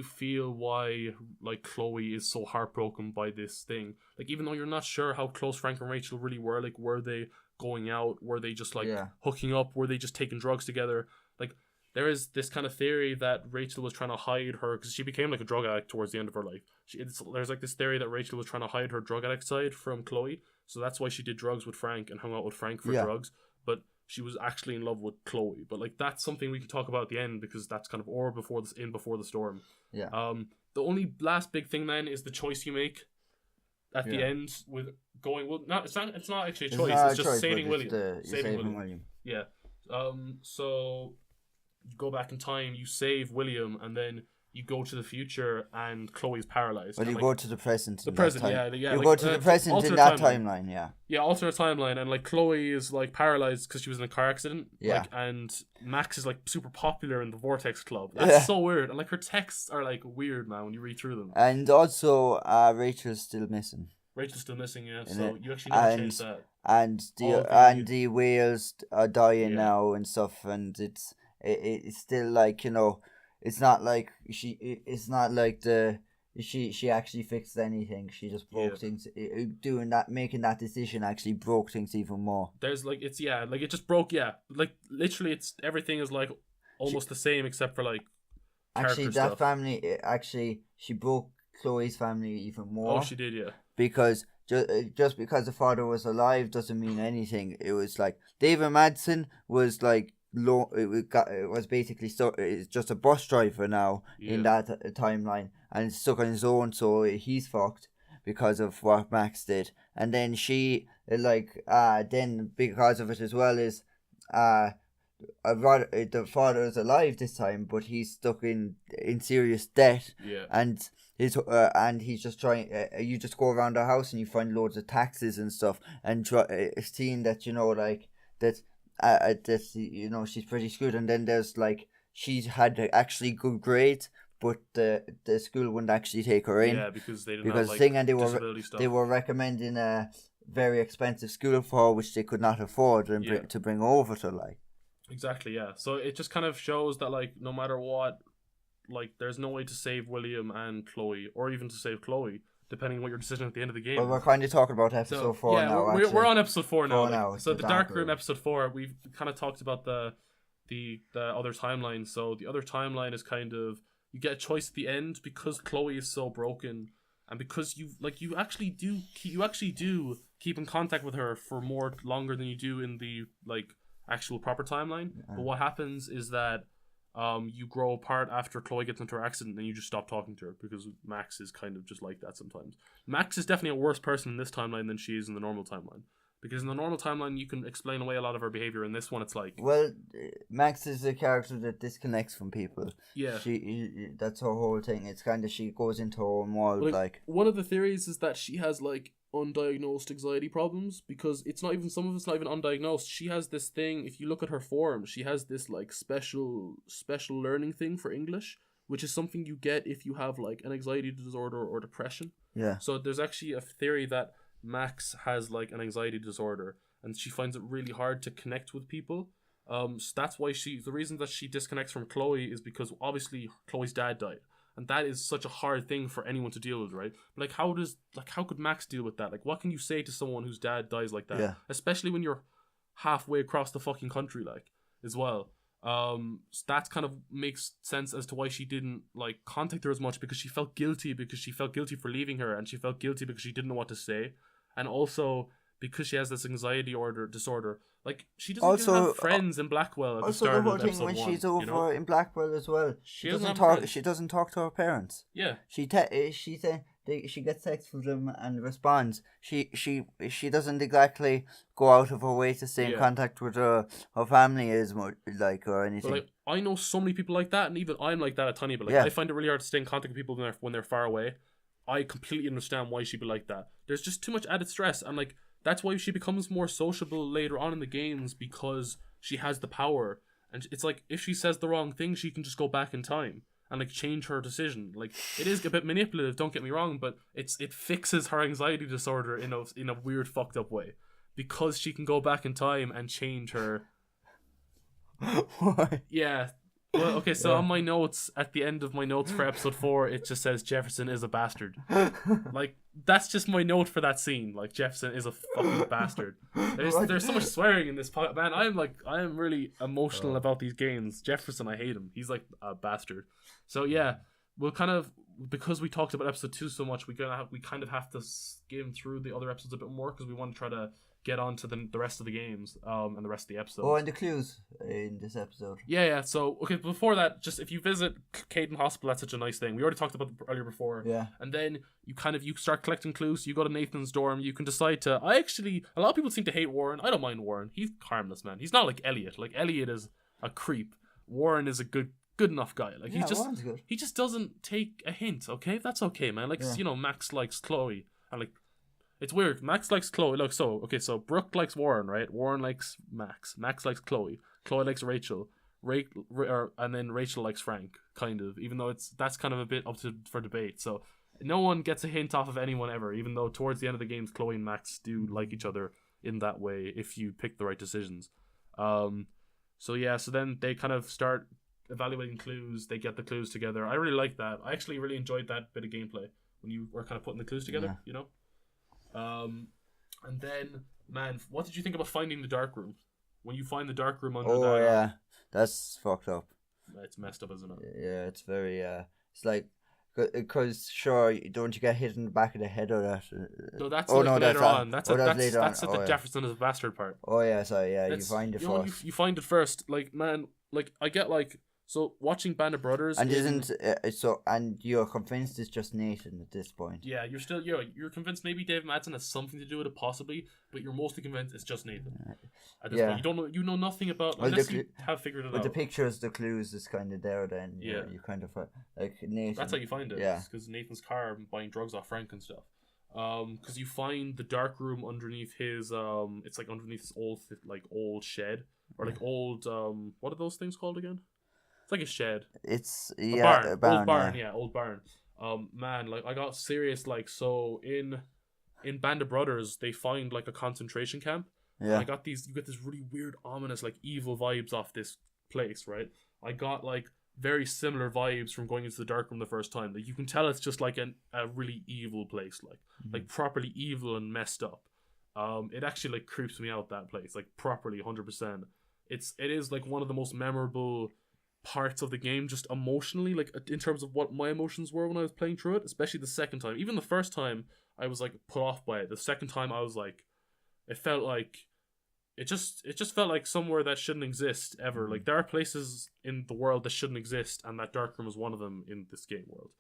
feel why like Chloe is so heartbroken by this thing. Like, even though you're not sure how close Frank and Rachel really were, like, were they going out? Were they just like hooking up? Were they just taking drugs together? Like, there is this kind of theory that Rachel was trying to hide her, because she became like a drug addict towards the end of her life. There's like this theory that Rachel was trying to hide her drug addict side from Chloe, so that's why she did drugs with Frank and hung out with Frank for drugs. But she was actually in love with Chloe. But like, that's something we can talk about at the end, because that's kind of Before the Storm. Yeah. The only last big thing then is the choice you make at the end with going. Well, it's not actually a choice. It's just saving William. Saving William. Yeah. So you go back in time, you save William, and then you go to the future, and Chloe's paralyzed. Well, you go to the present. The present, You go to the present in that timeline, yeah. Yeah, alternate timeline, and like Chloe is like paralyzed because she was in a car accident. Yeah. Like, and Max is like super popular in the Vortex Club. That's so weird, and like her texts are like weird, man, when you read through them. And also, Rachel's still missing. Rachel's still missing, yeah. So you actually need to change that. And the whales are dying now and stuff, and it's still like, you know. It's not like she actually fixed anything. She just broke things. Making that decision actually broke things even more. There's like, it just broke. Yeah, like literally, everything is like almost the same except for like. Actually, that family. She broke Chloe's family even more. Oh, she did, yeah. Because just because the father was alive doesn't mean anything. It was like David Madsen was like. It was basically it's just a bus driver now in that timeline, and stuck on his own, so he's fucked because of what Max did. And then she then because of it as well is the father is alive this time, but he's stuck in serious debt. And he's just trying. You just go around the house and you find loads of taxes and stuff, and seeing that, you know, like that. You know, she's pretty screwed. And then there's like, she's had actually good grades, but the school wouldn't actually take her in. Yeah, because they didn't have like disability stuff. They were recommending a very expensive school for her, which they could not afford to bring over to, like. Exactly, yeah. So it just kind of shows that, like, no matter what, like, there's no way to save William and Chloe, or even to save Chloe, depending on what your decision at the end of the game. Well, we're kind of talking about episode 4 now. We're on episode 4 now. So the Dark Room episode 4, we've kind of talked about the other timeline. So the other timeline is kind of, you get a choice at the end because Chloe is so broken, and because you actually do keep in contact with her for longer than you do in the like actual proper timeline. But what happens is that you grow apart after Chloe gets into her accident, and you just stop talking to her because Max is kind of just like that sometimes. Max is definitely a worse person in this timeline than she is in the normal timeline, because in the normal timeline you can explain away a lot of her behavior. In this one, it's like, well, Max is a character that disconnects from people. Yeah, that's her whole thing. It's kind of, she goes into her own world. Like one of the theories is that she has like undiagnosed anxiety problems, because some of it's not even undiagnosed. She has this thing, if you look at her form, she has this like special learning thing for English, which is something you get if you have like an anxiety disorder or depression. Yeah. So there's actually a theory that Max has like an anxiety disorder, and she finds it really hard to connect with people. So that's why the reason that she disconnects from Chloe is because obviously Chloe's dad died. And that is such a hard thing for anyone to deal with, right? Like, how could Max deal with that? Like, what can you say to someone whose dad dies like that? Yeah. Especially when you're halfway across the fucking country, like, as well. That kind of makes sense as to why she didn't, like, contact her as much, because she felt guilty for leaving her, and she felt guilty because she didn't know what to say. And also because she has this anxiety disorder. Like, she doesn't even Also, have friends in Blackwell at the also the start whole of thing episode when 1. she's over you know? in Blackwell as well. She doesn't doesn't have talk. friends. She doesn't talk to her parents. Yeah. She gets text from them and responds. She doesn't exactly go out of her way to stay in contact with her family as much, like, or anything. But, like, I know so many people like that, and even I'm like that a tiny bit. Like, I find it really hard to stay in contact with people when they're far away. I completely understand why she'd be like that. There's just too much added stress, and like that's why she becomes more sociable later on in the games, because she has the power. And it's like, if she says the wrong thing, she can just go back in time and like change her decision. Like, it is a bit manipulative, don't get me wrong, but it fixes her anxiety disorder in a weird fucked up way, because she can go back in time and change her. Why? Yeah. Well, okay, so on my notes, at the end of my notes for episode 4, it just says Jefferson is a bastard. Like, that's just my note for that scene. Like, Jefferson is a fucking bastard. There's so much swearing in this man. I am really emotional about these games. Jefferson, I hate him. He's like a bastard. So yeah, we'll kind of, because we talked about episode 2 so much, we kind of have to skim through the other episodes a bit more, because we want to try to get on to the rest of the games and the rest of the episodes. Oh, and the clues in this episode. Yeah. So, okay, before that, just if you visit Caden Hospital, that's such a nice thing. We already talked about it earlier before. Yeah. And then you start collecting clues. You go to Nathan's dorm. You can decide to... a lot of people seem to hate Warren. I don't mind Warren. He's harmless, man. He's not like Elliot. Like, Elliot is a creep. Warren is a good enough guy. Like, Warren's good. He just doesn't take a hint, okay? That's okay, man. Like, Max likes Chloe. And, like, it's weird. Max likes Chloe. Look, so Brooke likes Warren, right? Warren likes Max. Max likes Chloe. Chloe likes Rachel. And then Rachel likes Frank, kind of. Even though that's kind of a bit up for debate. So no one gets a hint off of anyone ever. Even though towards the end of the games, Chloe and Max do like each other in that way if you pick the right decisions. So then they kind of start evaluating clues. They get the clues together. I really like that. I actually really enjoyed that bit of gameplay when you were kind of putting the clues together. You know. And then, man, what did you think about finding the dark room? When you find the dark room under that... Oh, yeah. That's fucked up. It's messed up, isn't it? Yeah, it's very, it's like, because, sure, don't you get hit in the back of the head or that? No, that's later on. That's at the yeah. Jefferson is a bastard part. Oh, yeah, sorry, yeah, you find it first. You find it first. Like, man, like, I get, like... So, watching Band of Brothers... And and you're convinced it's just Nathan at this point. Yeah, you're convinced maybe Dave Madsen has something to do with it, possibly, but you're mostly convinced it's just Nathan. At this point. You know nothing about... unless you have figured it out. But the pictures, the clues is kind of there then. Yeah. You kind of... Like, Nathan... That's how you find it. Yeah. Because Nathan's car buying drugs off Frank and stuff. Because you find the dark room underneath his... It's like underneath his old shed. Or like old... What are those things called again? It's like a shed. It's a barn. Old barn, yeah, old barn. Man, like I got serious. Like, so in Band of Brothers, they find like a concentration camp. Yeah. And you get this really weird, ominous, like evil vibes off this place, right? I got like very similar vibes from going into the dark room the first time. Like, you can tell it's just like a really evil place, like properly evil and messed up. It actually like creeps me out, that place, like properly 100%. It is like one of the most memorable parts of the game, just emotionally, like in terms of what my emotions were when I was playing through it, especially the second time. Even the first time I was like put off by it. The second time I was like, it just felt like somewhere that shouldn't exist ever. Like, there are places in the world that shouldn't exist, and that dark room is one of them in this game world.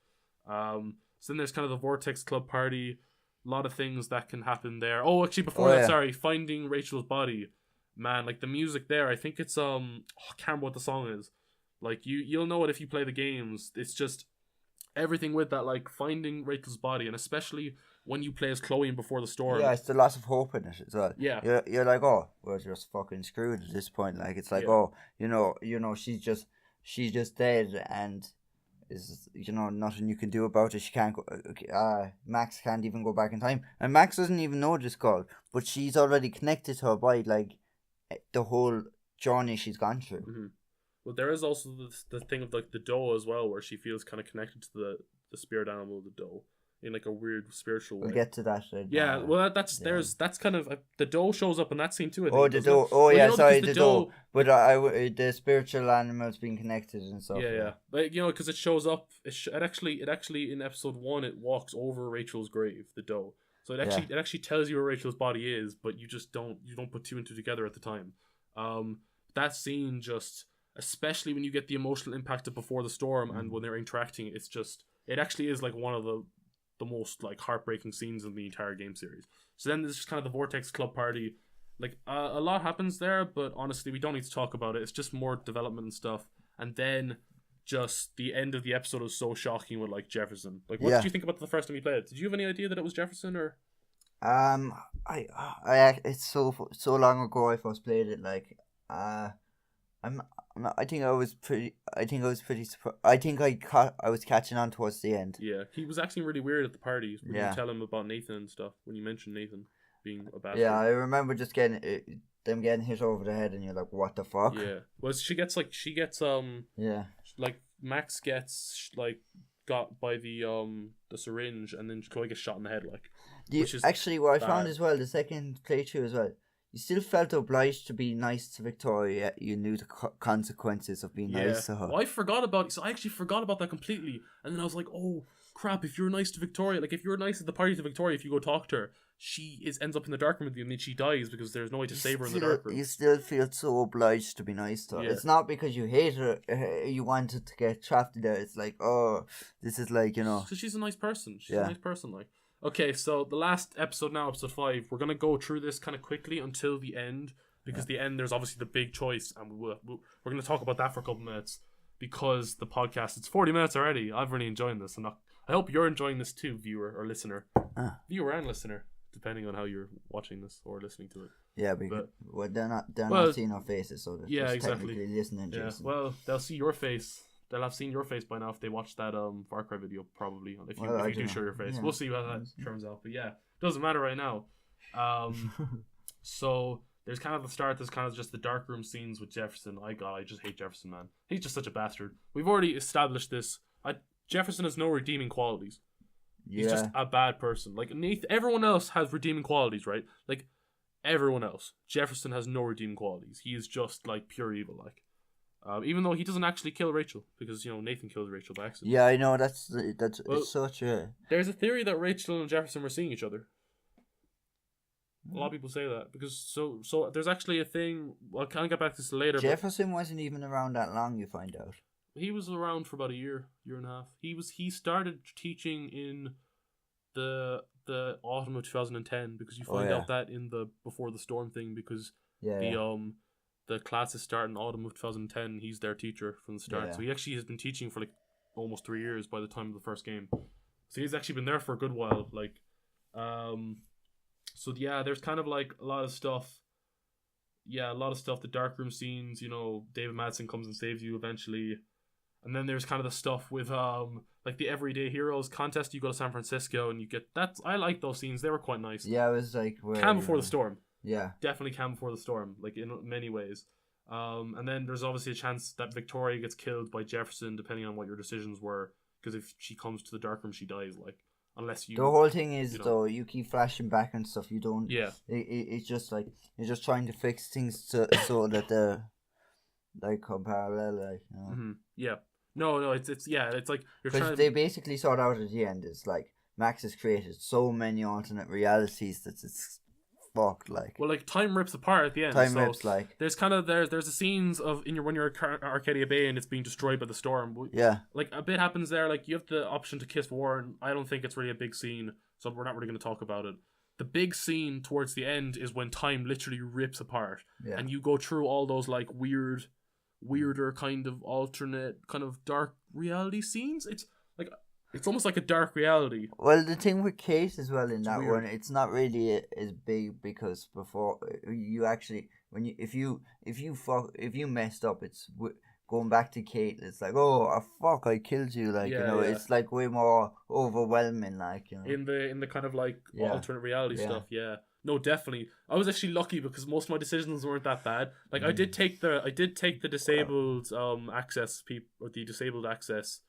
So then there's kind of the Vortex Club party, a lot of things that can happen there. Oh, actually, finding Rachel's body, man, like the music there, I think it's I can't remember what the song is. Like, you'll know it if you play the games. It's just everything with that, like finding Rachel's body, and especially when you play as Chloe in Before the Storm. Yeah, it's the loss of hope in it as well. Yeah, you're like, oh, we're just fucking screwed at this point. Like, it's like, oh, you know, she's just dead, and is nothing you can do about it. She can't go. Max can't even go back in time, and Max doesn't even know this girl, but she's already connected to her body, like the whole journey she's gone through. Mm-hmm. Well, there is also the thing of like the doe as well, where she feels kind of connected to the spirit animal of the doe in like a weird spiritual way. We'll get to that. Yeah, well, that's kind of the doe shows up in that scene too. I think, the doe. Oh, well, yeah, sorry, the doe. But the spiritual animals being connected and stuff. Yeah. Like, because it shows up. It actually in episode 1 it walks over Rachel's grave, the doe, So it actually tells you where Rachel's body is, but you just don't put two and two together at the time. That scene just, especially when you get the emotional impact of Before the Storm and when they're interacting, it actually is like one of the most like heartbreaking scenes in the entire game series. So then there's just kind of the Vortex Club party. Like a lot happens there, but honestly we don't need to talk about it. It's just more development and stuff. And then just the end of the episode is so shocking with like Jefferson. Like what did you think about the first time you played it? Did you have any idea that it was Jefferson or? It's so long ago I first played it. Like, I think I was pretty surprised. I think I was catching on towards the end. Yeah, he was acting really weird at the parties when you tell him about Nathan and stuff. When you mentioned Nathan being a bastard. Yeah, I remember just them getting hit over the head, and you're like, "What the fuck?" Yeah, well, she gets like Max gets like got by the syringe, and then Chloe gets shot in the head. Like, which is actually what bad. I found as well, the second playthrough as well. You still felt obliged to be nice to Victoria. You knew the consequences of being nice to her. Well, I actually forgot about that completely. And then I was like, oh, crap, if you're nice to Victoria, like if you're nice at the party to Victoria, if you go talk to her, she ends up in the dark room with you and then she dies because there's no way to save her in the dark room. You still feel so obliged to be nice to her. Yeah. It's not because you hate her, you wanted to get trapped there. It's like, oh, this is like, you know. So she's a nice person. She's a nice person, like. Okay, so the last episode now, episode 5, we're going to go through this kind of quickly until the end, because the end, there's obviously the big choice, and we're going to talk about that for a couple minutes, because the podcast, it's 40 minutes already. I'm really enjoying this. I hope you're enjoying this too, viewer or listener. Viewer and listener, depending on how you're watching this or listening to it. Yeah, because they're not seeing our faces, so they're just technically listening, Jason. Well, they'll see your face. They'll have seen your face by now if they watched that Far Cry video, probably. If you do show your face. Yeah. We'll see how that turns out. But yeah, doesn't matter right now. So there's kind of the start, there's kind of just the dark room scenes with Jefferson. I just hate Jefferson, man. He's just such a bastard. We've already established this. Jefferson has no redeeming qualities. He's just a bad person. Like, everyone else has redeeming qualities, right? Like, everyone else. Jefferson has no redeeming qualities. He is just, like, pure evil, like. Even though he doesn't actually kill Rachel, because Nathan kills Rachel by accident. Yeah, I know it's such a. There's a theory that Rachel and Jefferson were seeing each other. A lot of people say that because so there's actually a thing. Well, I can't get back to this later. Jefferson wasn't even around that long. You find out. He was around for about a year and a half. He started teaching in the autumn of 2010 because you find out that in the Before the Storm thing because the classes start in autumn of 2010. He's their teacher from the start. So he actually has been teaching for like almost 3 years by the time of the first game. So he's actually been there for a good while. Like, so yeah, there's kind of like a lot of stuff. Yeah, a lot of stuff. The darkroom scenes, David Madsen comes and saves you eventually. And then there's kind of the stuff with like the Everyday Heroes contest. You go to San Francisco and you get that. I like those scenes. They were quite nice. Yeah, it was like Calm Before the Storm. Yeah, definitely Calm Before the Storm, like in many ways. And then there's obviously a chance that Victoria gets killed by Jefferson, depending on what your decisions were. Because if she comes to the darkroom, she dies. Like, unless you. The whole thing is though, you keep flashing back and stuff. You don't. Yeah. It's just like you're just trying to fix things so that they're like parallel, like. Mm-hmm. Yeah. No. It's like you're trying. Because they basically sort out at the end. It's like Max has created so many alternate realities that it's. Fuck, like. Well, like time rips apart at the end. Time rips, like. There's kind of there's the scenes of when you're at Arcadia Bay and it's being destroyed by the storm. Yeah. Like a bit happens there. Like you have the option to kiss Warren. I don't think it's really a big scene, so we're not really going to talk about it. The big scene towards the end is when time literally rips apart, and you go through all those like weirder kind of alternate, kind of dark reality scenes. It's like. It's almost like a dark reality. Well, the thing with Kate as well in that one, it's not really as big because before you actually if you messed up, it's going back to Kate. It's like, oh fuck, I killed you, like it's like way more overwhelming, like in the kind of like alternate reality stuff. Yeah, no, definitely. I was actually lucky because most of my decisions weren't that bad. Like I did take the disabled access the disabled access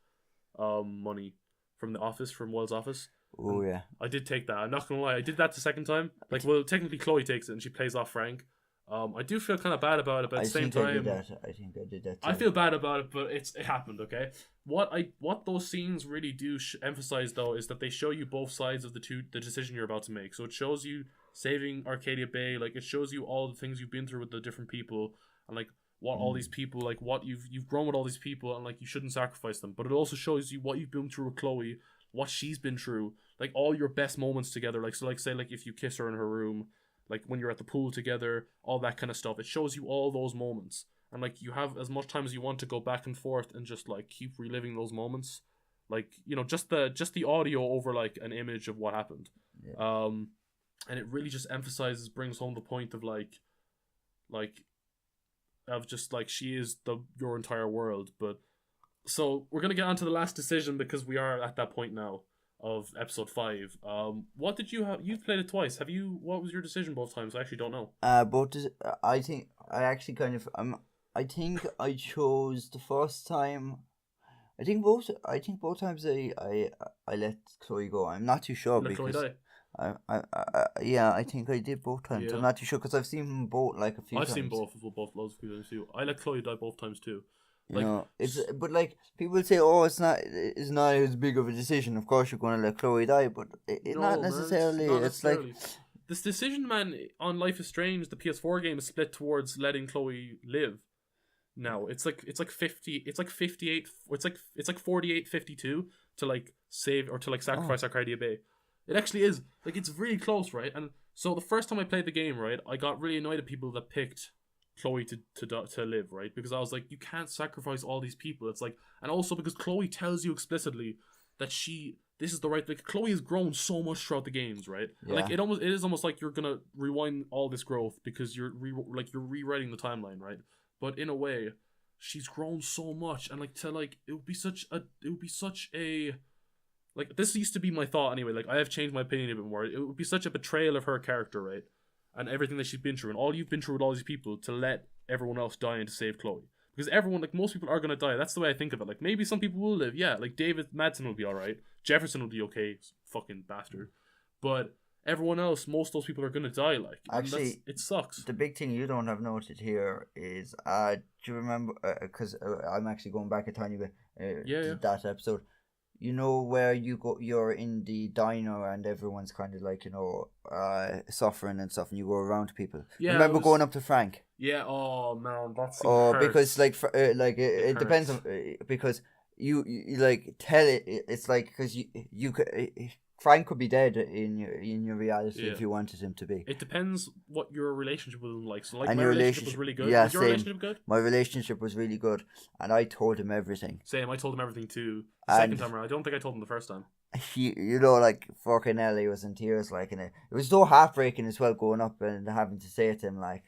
money. From the office, from Will's office. Oh yeah. I did take that. I'm not gonna lie. I did that the second time. Like, well, technically Chloe takes it and she plays off Frank. I do feel kind of bad about it, but at the same time, I think I did that. Too. I feel bad about it, but it happened. Okay, what those scenes really do emphasize though is that they show you both sides of the decision you're about to make. So it shows you saving Arcadia Bay, like it shows you all the things you've been through with the different people, and like what all these people, like what you've grown with all these people, and like you shouldn't sacrifice them. But it also shows you what you've been through with Chloe, what she's been through, like all your best moments together. Like so, like say like if you kiss her in her room, like when you're at the pool together, all that kind of stuff. It shows you all those moments, and like you have as much time as you want to go back and forth and just like keep reliving those moments. Like just the audio over like an image of what happened. Yeah. And it really just brings home the point of like of just like she is your entire world. But so we're gonna get on to the last decision because we are at that point now of episode 5. What did you have? You've played it twice. Have you? What was your decision both times? I actually don't know. I think I actually kind of I think I chose the first time. I think both times I let Chloe go. I'm not too sure Let Chloe die. Yeah, I think I did both times. Yeah. I'm not too sure because I've seen them both like a few times. I've seen both loads of people too. I let Chloe die both times too. Like, but like people say, oh, it's not as big of a decision. Of course, you're going to let Chloe die, but not necessarily. It's like this decision, man. On Life is Strange, the PS4 game is split towards letting Chloe live. Now it's like 50. It's like 58. It's like 48-52 to like save or to like sacrifice Arcadia Bay. It actually is like it's really close, right? And so the first time I played the game, right, I got really annoyed at people that picked Chloe to live, right? Because I was like, you can't sacrifice all these people. It's like, and also because Chloe tells you explicitly that this is the right. Like Chloe has grown so much throughout the games, right? Yeah. Like it is almost like you're gonna rewind all this growth because you're rewriting the timeline, right? But in a way, she's grown so much, and like it would be such a like this used to be my thought anyway. Like I have changed my opinion a bit more. It would be such a betrayal of her character, right? And everything that she's been through, and all you've been through with all these people, to let everyone else die and to save Chloe. Because everyone, like most people, are gonna die. That's the way I think of it. Like maybe some people will live. Yeah, like David Madsen will be all right. Jefferson will be okay. Fucking bastard. But everyone else, most of those people are gonna die. Like actually, it sucks. The big thing you don't have noted here is, do you remember? Because I'm actually going back a tiny bit. To that episode. You know where you're in the diner and everyone's kind of like suffering and stuff, and you go around to people. Yeah, remember going up to Frank? Yeah. Oh man, that's because it depends on because you like tell it. It's like because you could. Frank could be dead in your reality if you wanted him to be. It depends what your relationship with him like. So like and my relationship was really good. Yeah, was your relationship good? My relationship was really good, and I told him everything. Same, I told him everything too. Second time around, I don't think I told him the first time. Like fucking Ellie was in tears, like, and it was so heartbreaking as well, going up and having to say it to him, like.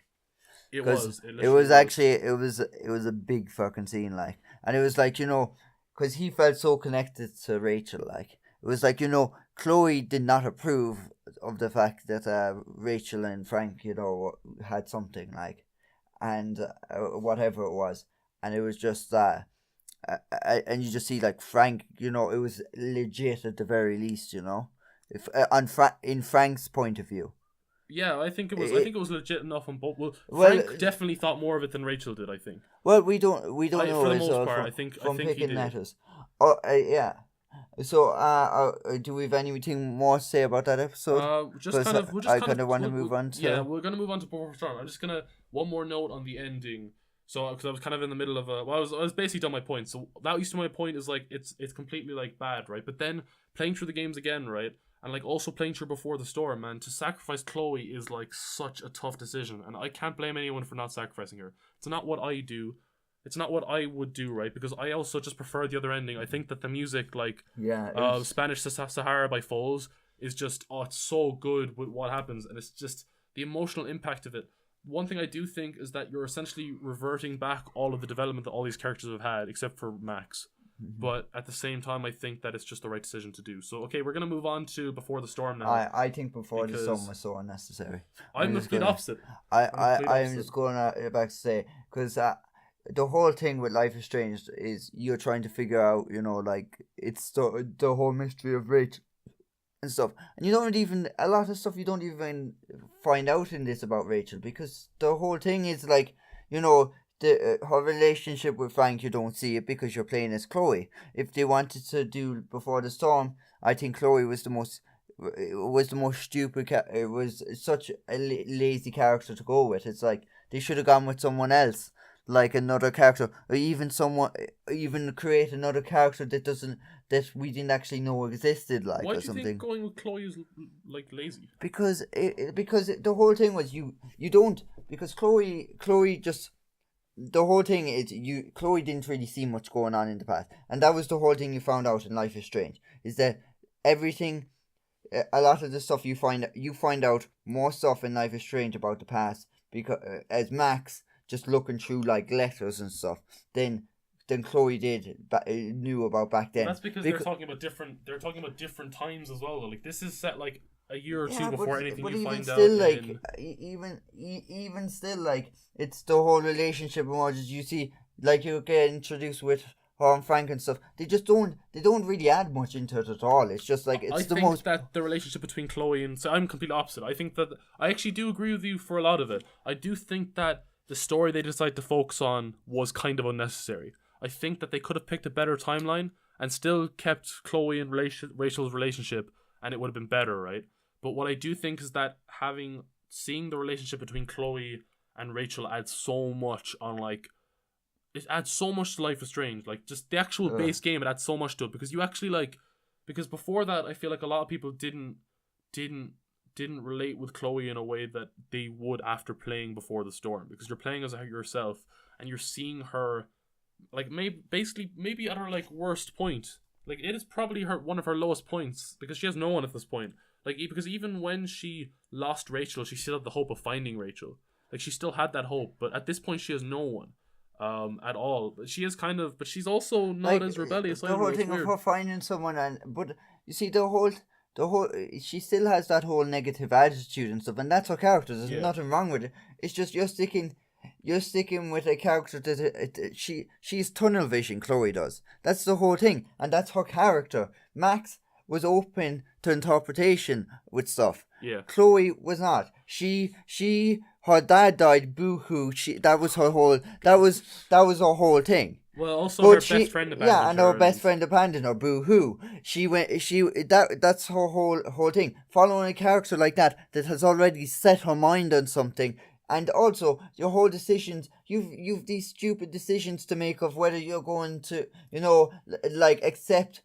It was a big fucking scene, like, and it was like because he felt so connected to Rachel, like. It was like, Chloe did not approve of the fact that Rachel and Frank, had something, like, and whatever it was. And it was just and you just see, like, Frank, it was legit at the very least, if in Frank's point of view. Yeah, I think it was legit enough on both. Well, Frank definitely thought more of it than Rachel did, I think. Well, we don't know. For the most part, I think he did. Letters. Oh, yeah. So, do we have anything more to say about that episode? I kind of want to move on to. Yeah, we're gonna move on to Before Storm. I'm just gonna one more note on the ending. So, because I was kind of in the middle of I was basically done my point. So that used to my point is like it's completely like bad, right? But then playing through the games again, right, and like also playing through Before the Storm, man, to sacrifice Chloe is like such a tough decision, and I can't blame anyone for not sacrificing her. It's not what I do. It's not what I would do, right? Because I also just prefer the other ending. I think that the music, like Spanish Sahara by Foles, is just it's so good with what happens, and it's just the emotional impact of it. One thing I do think is that you're essentially reverting back all of the development that all these characters have had, except for Max. Mm-hmm. But at the same time, I think that it's just the right decision to do. So, okay, we're going to move on to Before the Storm now. I think Before the Storm was so unnecessary. I'm the complete opposite. I'm just going back to say, because the whole thing with Life is Strange is you're trying to figure out, like, it's the whole mystery of Rachel. and stuff. And you don't even a lot of stuff you don't even find out in this about Rachel, because the whole thing is like, you know, the her relationship with Frank, you don't see it because you're playing as Chloe. If they wanted to do Before the Storm, I think Chloe was the most stupid. It was such a lazy character to go with. It's like they should have gone with someone else, like another character, or even create another character that we didn't actually know existed, like, Why or do you something. think going with Chloe is like lazy? Because the whole thing was you don't, because Chloe just, the whole thing is Chloe didn't really see much going on in the past, and that was the whole thing you found out in Life is Strange, is that everything, a lot of the stuff you find out more stuff in Life is Strange about the past, because as Max just looking through like letters and stuff than Chloe knew about back then. Well, that's because they're talking about different times as well. Like, this is set like a year or two before anything you find out. Like, even still, like, it's the whole relationship emojis you see, like, you get introduced with her and Frank and stuff. They don't really add much into it at all. It's just like, I think that the relationship between Chloe and, so I'm completely opposite. I think that I actually do agree with you for a lot of it. I do think that the story they decided to focus on was kind of unnecessary. I think that they could have picked a better timeline and still kept Chloe and Rachel's relationship, and it would have been better, right? But what I do think is that seeing the relationship between Chloe and Rachel adds so much on, like, it adds so much to Life is Strange. Like, just the actual base game, it adds so much to it, because you actually, like, because before that, I feel like a lot of people didn't relate with Chloe in a way that they would after playing Before the Storm, because you're playing as yourself and you're seeing her, like, maybe at her, like, worst point. Like, it is probably one of her lowest points, because she has no one at this point. Like, because even when she lost Rachel, she still had the hope of finding Rachel. Like, she still had that hope, but at this point she has no one at all. But she is kind of, but she's also not like, as rebellious. The whole thing of her finding someone, but you see, the whole she still has that whole negative attitude and stuff, and that's her character. There's nothing wrong with it. It's just you're sticking with a character that she's tunnel vision. Chloe does. That's the whole thing, and that's her character. Max was open to interpretation with stuff. Yeah. Chloe was not. Her dad died. Boo hoo. That was her whole thing. Well, also her best friend abandoned her. Yeah, and her best friend abandoned her. Boo hoo. That's her whole thing. Following a character like that has already set her mind on something. And also, your whole decisions, you've these stupid decisions to make of whether you're going to, like, accept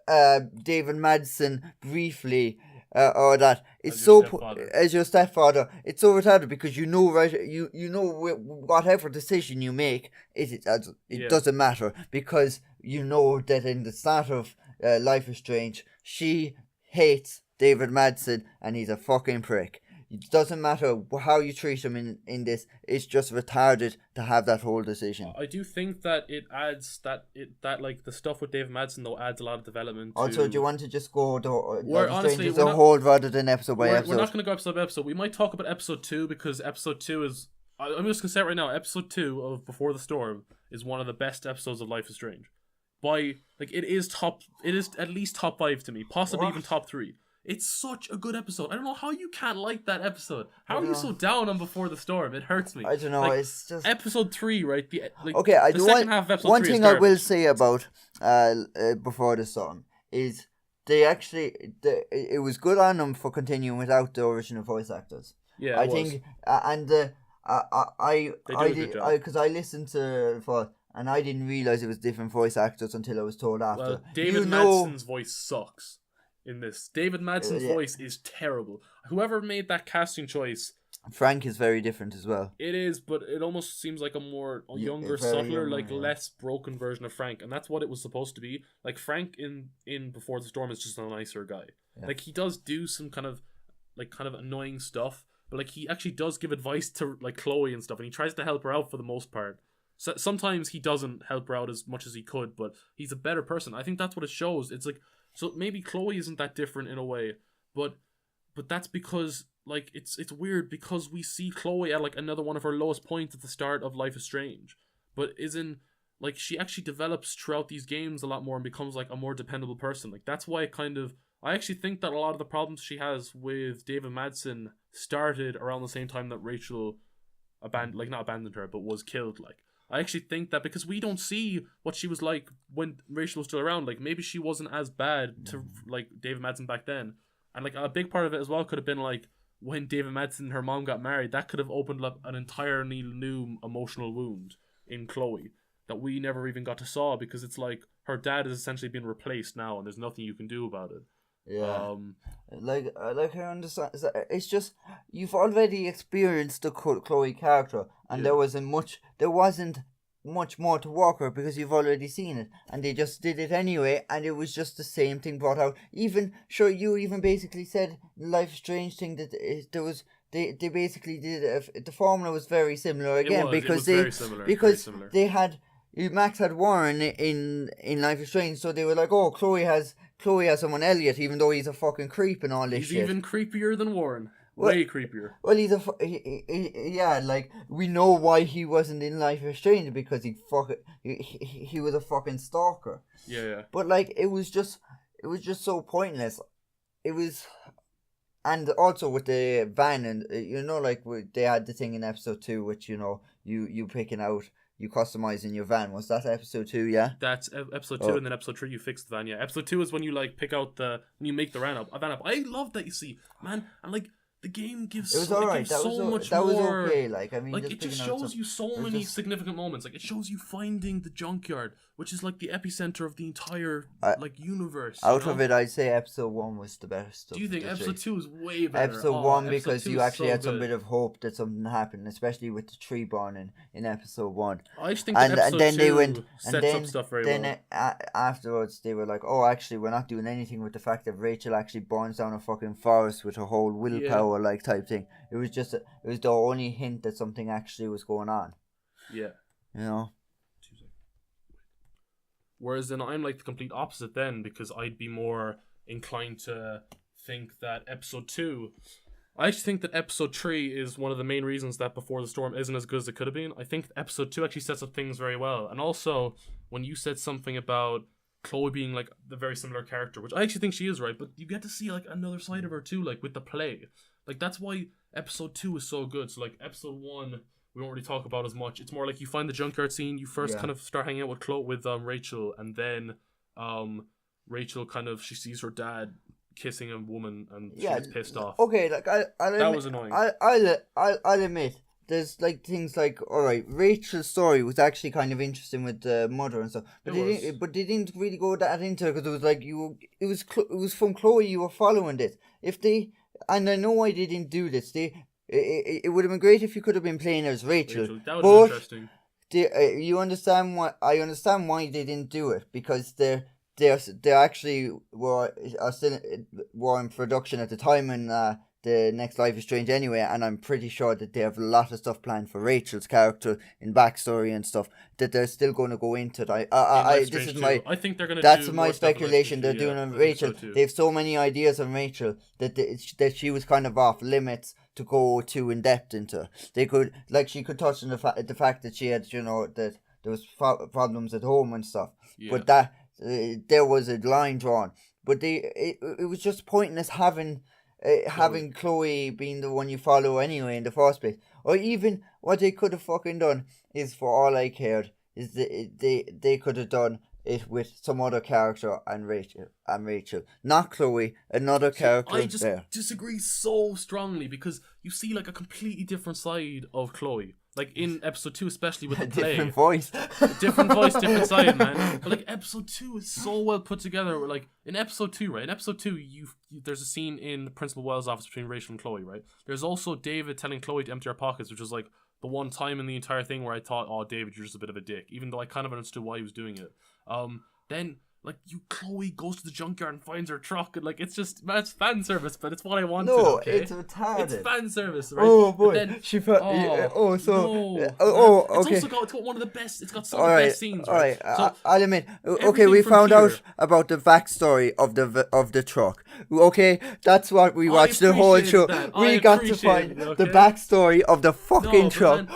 David Madsen briefly, or that it's as your stepfather. It's so retarded, because you know whatever decision you make, it doesn't matter, because you know that in the start of Life is Strange, she hates David Madsen and he's a fucking prick. It doesn't matter how you treat him in this. It's just retarded to have that whole decision. I do think that it adds that like the stuff with David Madsen though adds a lot of development. Also, do you want to just go honestly a whole rather than episode by episode? We're not going to go episode by episode. We might talk about episode 2, because episode 2 is, I'm just going to say it right now, episode 2 of Before the Storm is one of the best episodes of Life is Strange. It is at least top 5 to me, possibly even top 3. It's such a good episode. I don't know how you can't like that episode. How are you so down on Before the Storm? It hurts me. I don't know. Like, it's just episode 3, right? The second half of episode 3. One thing I will say about Before the Storm is it was good on them for continuing without the original voice actors. Yeah, I think, and because I listened to it and I didn't realize it was different voice actors until I was told after. Well, David Madsen's voice sucks in this. David Madsen's voice is terrible. Whoever made that casting choice, Frank is very different as well. It is, but it almost seems like a more younger, subtler, less broken version of Frank, and that's what it was supposed to be. Like, Frank in Before the Storm is just a nicer guy. Yeah. Like, he does do some kind of annoying stuff, but like he actually does give advice to like Chloe and stuff, and he tries to help her out for the most part. So sometimes he doesn't help her out as much as he could, but he's a better person. I think that's what it shows. It's like, so maybe Chloe isn't that different in a way, but that's because like it's weird because we see Chloe at like another one of her lowest points at the start of Life is Strange, but like she actually develops throughout these games a lot more and becomes like a more dependable person. Like that's why it kind of I actually think that a lot of the problems she has with David Madsen started around the same time that Rachel not abandoned her, but was killed. Like, I actually think that because we don't see what she was like when Rachel was still around, like maybe she wasn't as bad to like David Madsen back then, and like a big part of it as well could have been like when David Madsen and her mom got married, that could have opened up an entirely new emotional wound in Chloe that we never even got to saw, because it's like her dad is essentially being replaced now, and there's nothing you can do about it. Yeah, like I understand. It's just you've already experienced the Chloe character, and there wasn't much more to walk her because you've already seen it, and they just did it anyway, and it was just the same thing brought out. Even sure, you even basically said Life is Strange thing that there was. They basically did the formula was very similar again because they had. Max had Warren in Life is Strange, so they were like, "Oh, Chloe has someone Elliot, even though he's a fucking creep and all this shit." He's even creepier than Warren. Way creepier. Well, he's yeah, like we know why he wasn't in Life is Strange because he was a fucking stalker. Yeah. But like it was just so pointless. It was. And also with the van, and like they had the thing in episode 2, which you picking out. You customizing your van. Was that episode 2? Yeah. That's episode 2, and then episode 3 you fix the van. Yeah. Episode 2 is when you like pick out when you make the van up. I love that, you see, man, and like the game gives. It was alright. That was okay. Like I mean, like it just shows you so many significant moments. Like it shows you finding the junkyard, which is like the epicenter of the entire like universe. Out of it, I'd say episode 1 was the best. Do you think episode 2 is way better? Episode 1 because you actually had some bit of hope that something happened, especially with the tree born in episode 1. I just think episode 2 sets up stuff very well. Then afterwards, they were like, "Oh, actually, we're not doing anything with the fact that Rachel actually burns down a fucking forest with her whole willpower." Like type thing. It was the only hint that something actually was going on. Yeah. Whereas then I'm like the complete opposite then, because I'd be more inclined to think that episode 2. I actually think that episode 3 is one of the main reasons that Before the Storm isn't as good as it could have been. I think episode 2 actually sets up things very well. And also, when you said something about Chloe being like the very similar character, which I actually think she is, right, but you get to see like another side of her too, like with the play. Like that's why episode 2 is so good. So like episode 1 we won't really talk about as much. It's more like you find the junkyard scene, you first kind of start hanging out with Rachel, and then Rachel she sees her dad kissing a woman and she's pissed off. Okay, like that was annoying. I'll admit there's like things like, alright, Rachel's story was actually kind of interesting with the mother and stuff, but they didn't really go that into it because it was like it was from Chloe you were following this. And I know why they didn't do this. It would have been great if you could have been playing as Rachel. That would have been interesting. You understand why? I understand why they didn't do it, because they actually were in production at the time, and the next Life is Strange anyway, and I'm pretty sure that they have a lot of stuff planned for Rachel's character in backstory and stuff that they're still going to go into. I think they're going to. That's my speculation. They're doing on Rachel. They have so many ideas on Rachel that she was kind of off limits to go too in depth into. They could, like, she could touch on the fact that she had, that there was problems at home and stuff. Yeah. But that there was a line drawn. But it was just pointless having Chloe being the one you follow anyway in the first place. Or even what they could have fucking done is, for all I cared, is they could have done it with some other character and Rachel, not Chloe, another character. I just disagree so strongly, because you see like a completely different side of Chloe. Like in episode 2, especially with the play. Different voice, different side, man. But like episode 2 is so well put together. Like in episode 2, right? In episode 2, there's a scene in Principal Wells' office between Rachel and Chloe, right? There's also David telling Chloe to empty her pockets, which was like the one time in the entire thing where I thought, oh, David, you're just a bit of a dick. Even though I kind of understood why he was doing it. Then like Chloe goes to the junkyard and finds her truck, and like it's just, man, it's fan service, but it's what I wanted. No, okay? it's retarded. It's fan service, right? Oh boy, then, she felt. okay. It's also got one of the best. It's got some of the best scenes. Right? So, I'll admit. Okay, we found out about the backstory of the truck. Okay, that's what we watched the whole show. We got to find the backstory of the fucking truck.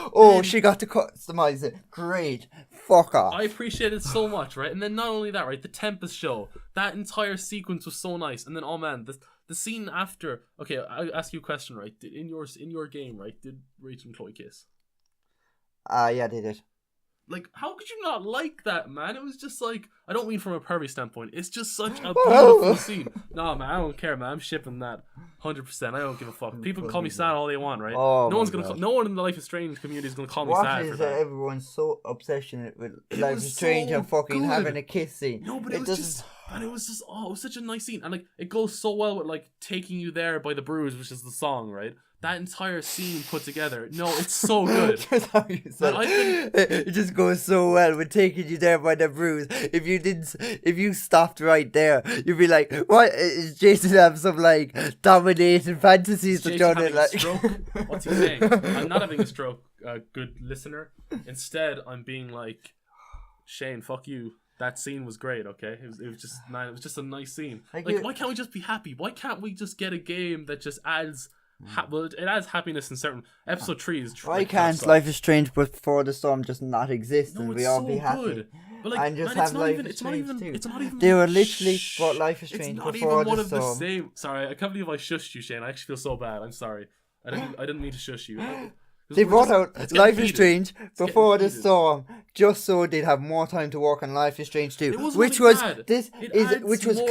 She got to customize it. Great. fuck off. I appreciate it so much, right? And then not only that, right? The Tempest show, that entire sequence was so nice. And then, oh man, the scene after. Okay, I'll ask you a question, right? In your game, right? Did Rachel and Chloe kiss? Yeah, they did. Like, how could you not like that, man? It was just like, I don't mean from a pervy standpoint. It's just such a beautiful scene. Nah, man, I don't care, man. I'm shipping that 100%. I don't give a fuck. People can call me sad all they want, right? Oh, no one in the Life is Strange community is gonna call me sad for that. Everyone's so obsessionate with Life is Strange and fucking having a kiss scene? No, but it was such a nice scene, and like it goes so well with like Taking You There by the Bruise, which is the song, right? That entire scene put together. No, it's so good. That's how you said it just goes so well with Taking You There by the Bruise. If you stopped right there, you'd be like, what? Is Jason have some like dominating fantasies to John in like? Stroke? What's he saying? I'm not having a stroke, good listener. Instead, I'm being like, Shane, fuck you. That scene was great, okay? It was just, man, it was just a nice scene. Like why can't we just be happy? Why can't we just get a game that just adds... well, it adds happiness in certain... Episode 3 is... Why can't Life is Strange but Before the Storm just not exist and we all be happy? Good. But like, and just have Life is Strange too. It's not even... They were literally brought Life is Strange Before the Storm. It's not even one of the same... Sorry, I can't believe I shushed you, Shane. I actually feel so bad. I'm sorry. I didn't mean to shush you. They brought out Life is Strange Before the Storm just so they'd have more time to work on Life is Strange 2, which was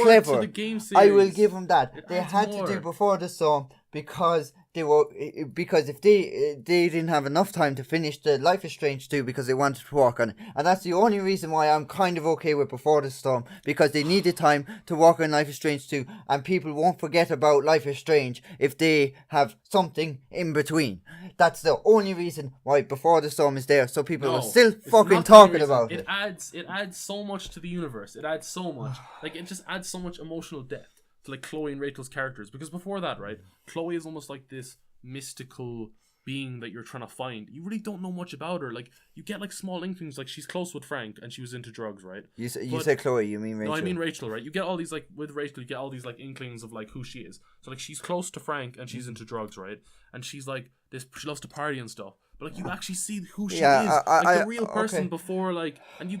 clever. I will give them that. They had to do Before the Storm because if they didn't have enough time to finish the Life is Strange 2 because they wanted to work on it, and that's the only reason why I'm kind of okay with Before the Storm, because they needed time to work on Life is Strange 2, and people won't forget about Life is Strange if they have something in between. That's the only reason why Before the Storm is there, so people are still fucking talking about it. It adds so much to the universe. It adds so much. Like, it just adds so much emotional depth to like Chloe and Rachel's characters, because before that, right, Chloe is almost like this mystical being that you're trying to find. You really don't know much about her. Like, you get like small inklings, like she's close with Frank and she was into drugs, right? You say Chloe, you mean Rachel? No, I mean Rachel, right? You get all these like, with Rachel, you get all these like inklings of like who she is. So like she's close to Frank and she's into drugs, right? And she's like this, she loves to party and stuff. But like you actually see who she is, like the real person before, like, and you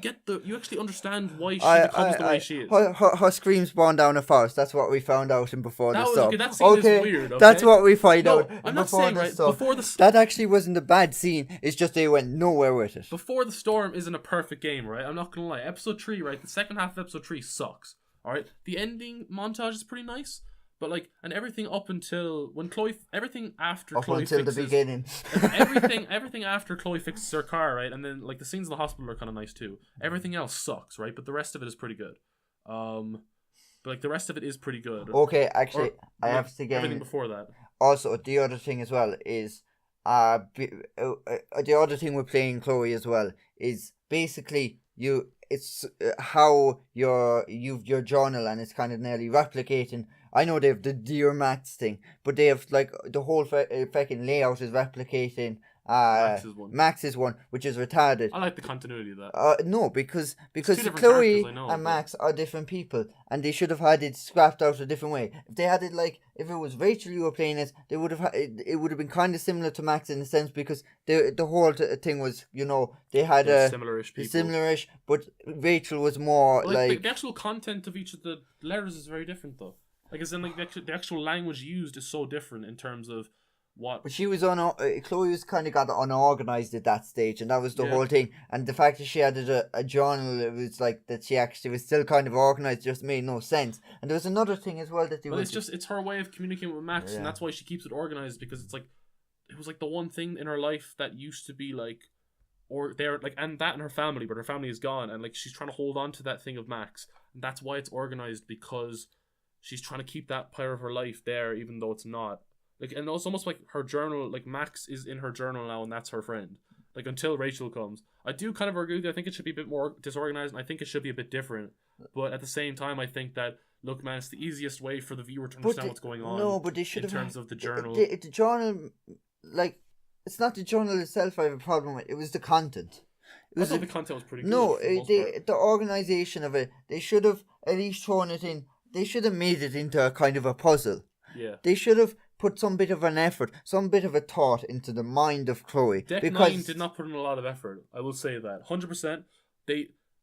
actually understand why she becomes the way she is. Her scream spawned down a forest. That's what we found out in Before the Storm. Okay, that scene is weird. Okay? That's what we find out. I'm not saying Before the That actually wasn't a bad scene. It's just they went nowhere with it. Before the Storm isn't a perfect game, right? I'm not gonna lie. Episode 3, right? The second half of Episode 3 sucks. All right, the ending montage is pretty nice. But like, and everything up until when everything after Chloe fixes, the beginning, everything after Chloe fixes her car, right, and then like the scenes in the hospital are kind of nice too. Everything else sucks, right, but the rest of it is pretty good. But like the rest of it is pretty good. Okay, actually, I have to get everything before that. Also, the other thing as well is, the other thing with playing Chloe as well is basically it's how your journal, and it's kind of nearly replicating. I know they have the Dear Max thing, but they have like the whole fucking layout is replicating Max's one, which is retarded. I like the continuity of that. No, because Chloe and Max are different people, and they should have had it scrapped out a different way. If they had it like, if it was Rachel you were playing as, they would have it would have been kind of similar to Max in a sense, because the whole thing was, you know, they had similar-ish, but Rachel was more like the actual content of each of the letters is very different though. Like, as in, like, the actual language used is so different in terms of what... But she was Chloe was kind of got unorganized at that stage, and that was the whole thing. And the fact that she added a journal, it was like that she actually was still kind of organized, just made no sense. And there was another thing as well that they it's her way of communicating with Max, and that's why she keeps it organized, because it's like, it was like the one thing in her life that used to be like, or they're like, and that and her family, but her family is gone, and like she's trying to hold on to that thing of Max, and that's why it's organized, because she's trying to keep that part of her life there, even though it's not. Like, and it's almost like her journal, like Max is in her journal now, and that's her friend. Like, until Rachel comes. I do kind of agree with you. I think it should be a bit more disorganized, and I think it should be a bit different. But at the same time, I think that, look, man, it's the easiest way for the viewer to understand what's going on. No, but they should in terms of the journal. The journal, like, it's not the journal itself I have a problem with. It was the content. I thought the content was pretty good. No, the organization of it, they should have at least thrown it in. They should have made it into a kind of a puzzle. Yeah. They should have put some bit of an effort, some bit of a thought into the mind of Chloe. Deck 9 did not put in a lot of effort. I will say that. 100%.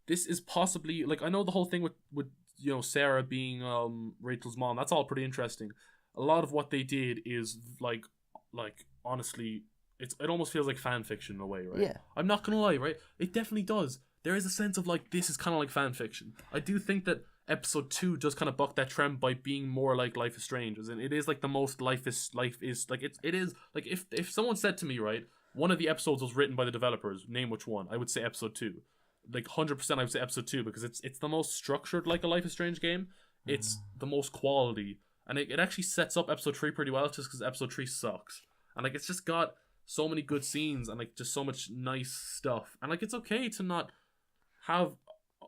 this is possibly like, I know the whole thing with Sarah being Rachel's mom. That's all pretty interesting. A lot of what they did is like honestly, it almost feels like fan fiction in a way, right? Yeah. I'm not gonna lie, right? It definitely does. There is a sense of like, this is kind of like fan fiction. I do think that episode 2 does kind of buck that trend by being more like Life is Strange, as in it is like the most life is like, it is like, if someone said to me, right, one of the episodes was written by the developers, name which one, I would say episode 2. Like 100% I would say episode 2, because it's the most structured like a Life is Strange game. It's the most quality, and it actually sets up episode 3 pretty well, just because episode 3 sucks. And like, it's just got so many good scenes and like just so much nice stuff. And like, it's okay to not have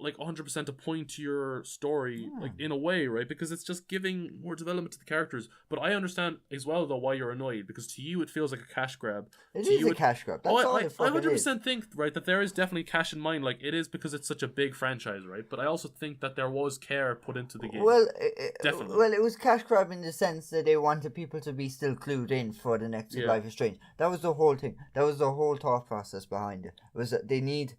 like 100% a point to your story, like in a way, right? Because it's just giving more development to the characters. But I understand as well though why you're annoyed, because to you it feels like a cash grab. It is a cash grab. That's all it fucking is. I 100% think, right, that there is definitely cash in mind. Like, it is because it's such a big franchise, right? But I also think that there was care put into the game. Well, definitely. Well, it was cash grab in the sense that they wanted people to be still clued in for the next Life is Strange. That was the whole thing. That was the whole thought process behind it. Was that they need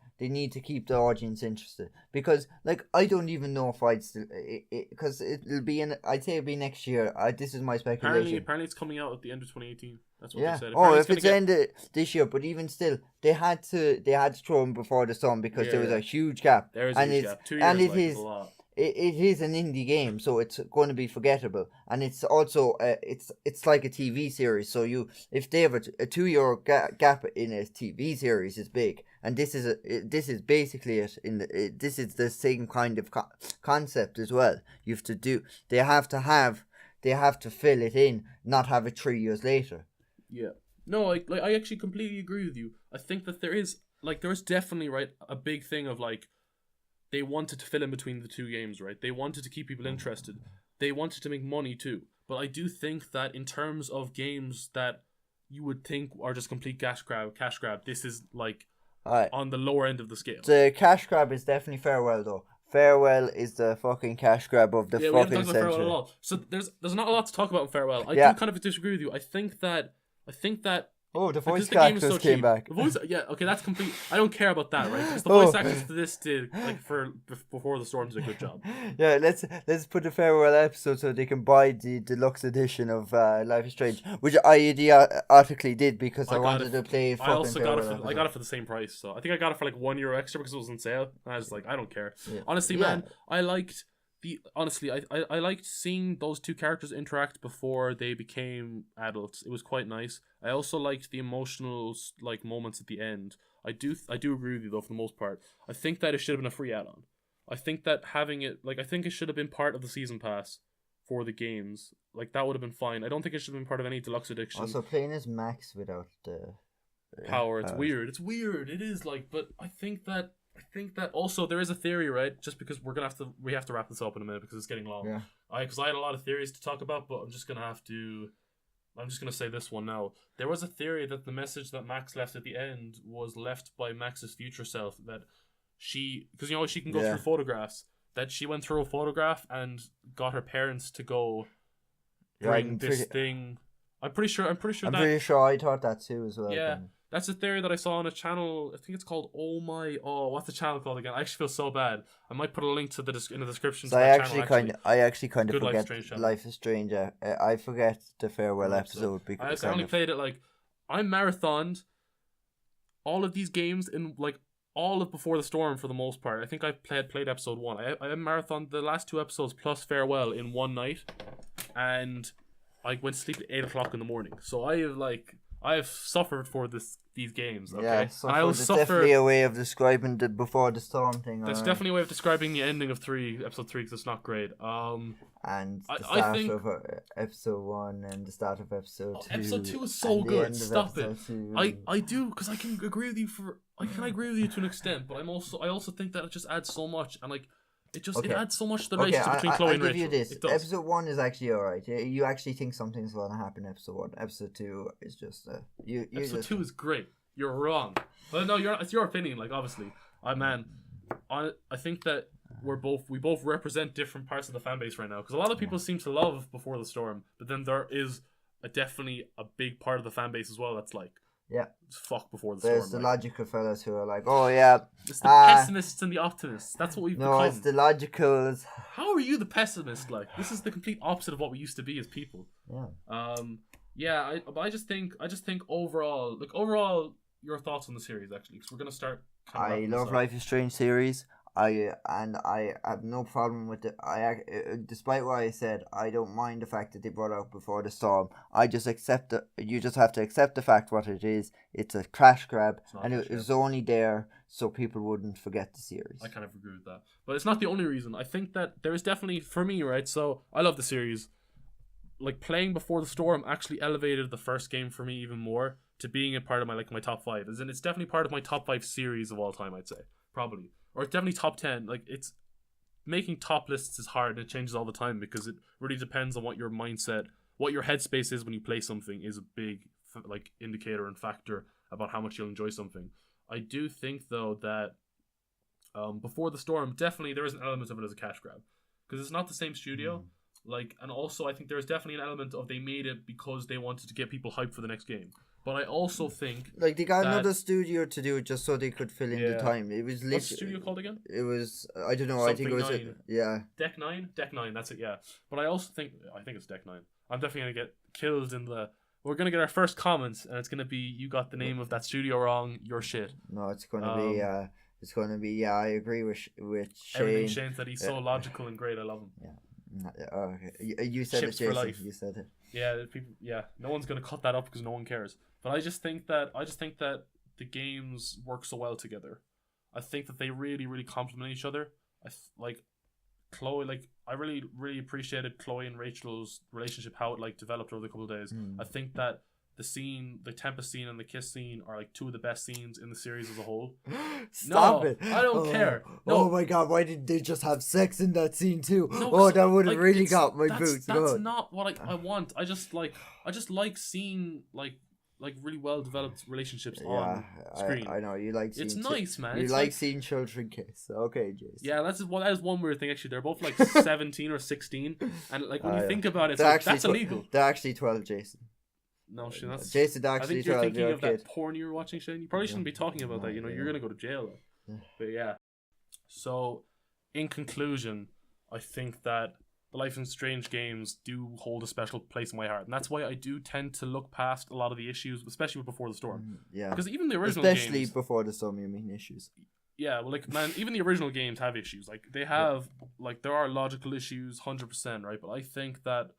to keep the audience interested, because like, I don't even know if I'd still, because it'll be I'd say it'll be next year. This is my speculation. Apparently it's coming out at the end of 2018. That's what they said. Apparently if it's end of this year, but even still, they had to throw him before the storm, because there was a huge gap. There is a huge gap. 2 years, and it like, is a lot. It is an indie game, so it's going to be forgettable, and it's also it's like a TV series. So if they have a 2-year gap in a TV series, is big, and this is basically it. This is the same kind of concept as well. They have to fill it in, not have it 3 years later. Yeah. No, I actually completely agree with you. I think that there is definitely, right, a big thing of like, they wanted to fill in between the 2 games, right? They wanted to keep people interested. They wanted to make money too. But I do think that in terms of games that you would think are just complete cash grab, this is like on the lower end of the scale. The cash grab is definitely Farewell though. Farewell is the fucking cash grab of the fucking century. Farewell at all. So there's not a lot to talk about in Farewell. I do kind of disagree with you. I think that oh, the voice actors came back. The voice, okay, that's complete. I don't care about that, right? Because the voice actors to this did, like, for Before the Storm, did a good job. Yeah, let's put the Farewell episode so they can buy the deluxe edition of Life is Strange, which I idiotically did because I wanted to play. I also got it. I got it for the same price, so I think I got it for like €1 extra because it was on sale. And I was like, I don't care. Yeah. Honestly, man, I liked. I liked seeing those 2 characters interact before they became adults. It was quite nice. I also liked the emotional like moments at the end. I do agree with you though, for the most part. I think that it should have been a free add-on. I think that having it, like, I think it should have been part of the season pass for the games. Like, that would have been fine. I don't think it should have been part of any deluxe edition. Also, playing as Max without the power, it's weird. It's weird. It is, like, but I think that also there is a theory, right? Just because we have to wrap this up in a minute because it's getting long. Yeah. Because I had a lot of theories to talk about, but I'm just gonna say this one now. There was a theory that the message that Max left at the end was left by Max's future self, that because she can go through photographs, that she went through a photograph and got her parents to go bring this thing. I'm pretty sure I thought that too as well. Yeah. That's a theory that I saw on a channel. I think it's called what's the channel called again? I actually feel so bad. I might put a link to in the description. So I actually kind of forget Life is Strange. I forget the Farewell episode because I only played it like I marathoned all of these games in like all of Before the Storm for the most part. I think I played episode 1. I marathoned the last 2 episodes plus Farewell in one night, and I went to sleep at 8:00 in the morning. So I have suffered for these games. Okay? Yeah, it's definitely a way of describing the Before the Storm thing. That's definitely a way of describing the ending of episode 3, because it's not great. And the start of episode 1 and the start of episode 2. Episode 2 is so good. Stop it. I do, because I can agree with you to an extent, but I also think that it just adds so much, and like it adds so much to the relationship between Chloe and Rachel. I'll give you this. Episode 1 is actually alright. You actually think something's gonna happen in episode 1. Episode 2 is just episode 2 is great. You're wrong. Well, no, it's your opinion. Like, obviously, I think that we both represent different parts of the fan base right now, because a lot of people seem to love Before the Storm, but then there is definitely a big part of the fan base as well that's like, Yeah. Fuck Before the There's Storm. the logical fellas who are like, oh yeah. It's the pessimists and the optimists. That's what we've become. No, it's the logicals. How are you the pessimist? Like, this is the complete opposite of what we used to be as people. Yeah. But I just think overall, your thoughts on the series actually, because we're gonna start. I love Life is Strange series. I have no problem with it. Despite what I said, I don't mind the fact that they brought out Before the Storm. I just accept it. You just have to accept the fact what it is. It's a crash grab, and it was only there so people wouldn't forget the series. I kind of agree with that, but it's not the only reason. I think that there is definitely, for me, right. So I love the series. Like, playing Before the Storm actually elevated the first game for me even more to being a part of my top 5. As in, it's definitely part of my top 5 series of all time, I'd say. Probably. Or it's definitely top 10. Like, it's making top lists is hard and it changes all the time because it really depends on what your mindset, what your headspace is when you play something is a big indicator and factor about how much you'll enjoy something. I do think though that Before the Storm, definitely there is an element of it as a cash grab because it's not the same studio. Like, and also I think there's definitely an element of they made it because they wanted to get people hyped for the next game. But I also think like they got another studio to do it just so they could fill in the time. It was what's the studio called again? It was, I don't know. Something I think it was Deck Nine. That's it. Yeah. But I also think it's Deck Nine. I'm definitely gonna get killed in the. We're gonna get our first comments, and it's gonna be you got the name of that studio wrong. You're shit. No, it's gonna be. It's gonna be. Yeah, I agree with Shane. Everything Shane said. He's so logical and great. I love him. Yeah. Okay. You said Chips it, Jason. for life. You said it. Yeah, people. Yeah, no one's gonna cut that up because no one cares. But I just think that the games work so well together. I think that they really, really complement each other. Like Chloe, I really, really appreciated Chloe and Rachel's relationship, how it developed over the couple of days. I think that the Tempest scene and the kiss scene are two of the best scenes in the series as a whole. Stop it! I don't care. No. Oh my god! Why didn't they just have sex in that scene too? No, that would have really got my boots. That's not what I want. I just like seeing really well developed relationships on screen. I know you like. It's nice, man. You like seeing children kiss. Okay, Jason. Yeah, that is one weird thing. Actually, they're both 17 or 16, and when you think about it, that's illegal. They're actually 12, Jason. No, Shane, that's Jason. Actually, I think you're 12, thinking of kid. that porn you were watching, Shane. You probably shouldn't be talking about that. You're gonna go to jail. But yeah. So, in conclusion, I think that the Life is Strange games do hold a special place in my heart, and that's why I do tend to look past a lot of the issues, especially with Before the Storm. Yeah, because even the original especially games, Before the Storm, you mean issues. Yeah, well, man, even the original games have issues. They have there are logical issues, 100%, right? But I think that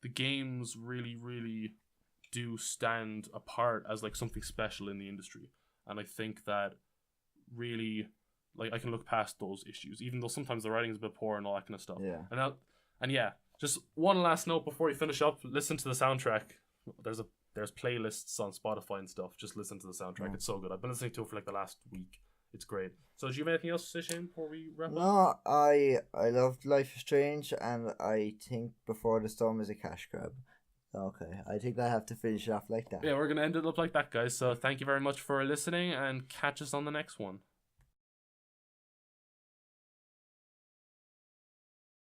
the games really, really do stand apart as something special in the industry, and I think that really I can look past those issues, even though sometimes the writing is a bit poor and all that kind of stuff. Yeah, and yeah, just one last note before we finish up: listen to the soundtrack. There's playlists on Spotify and stuff. Just listen to the soundtrack; it's so good. I've been listening to it for the last week. It's great. So, do you have anything else to say, Shane, before we wrap up? No, I loved Life is Strange, and I think Before the Storm is a cash grab. Okay, I think I have to finish it off like that. Yeah, we're going to end it up like that, guys. So thank you very much for listening, and catch us on the next one.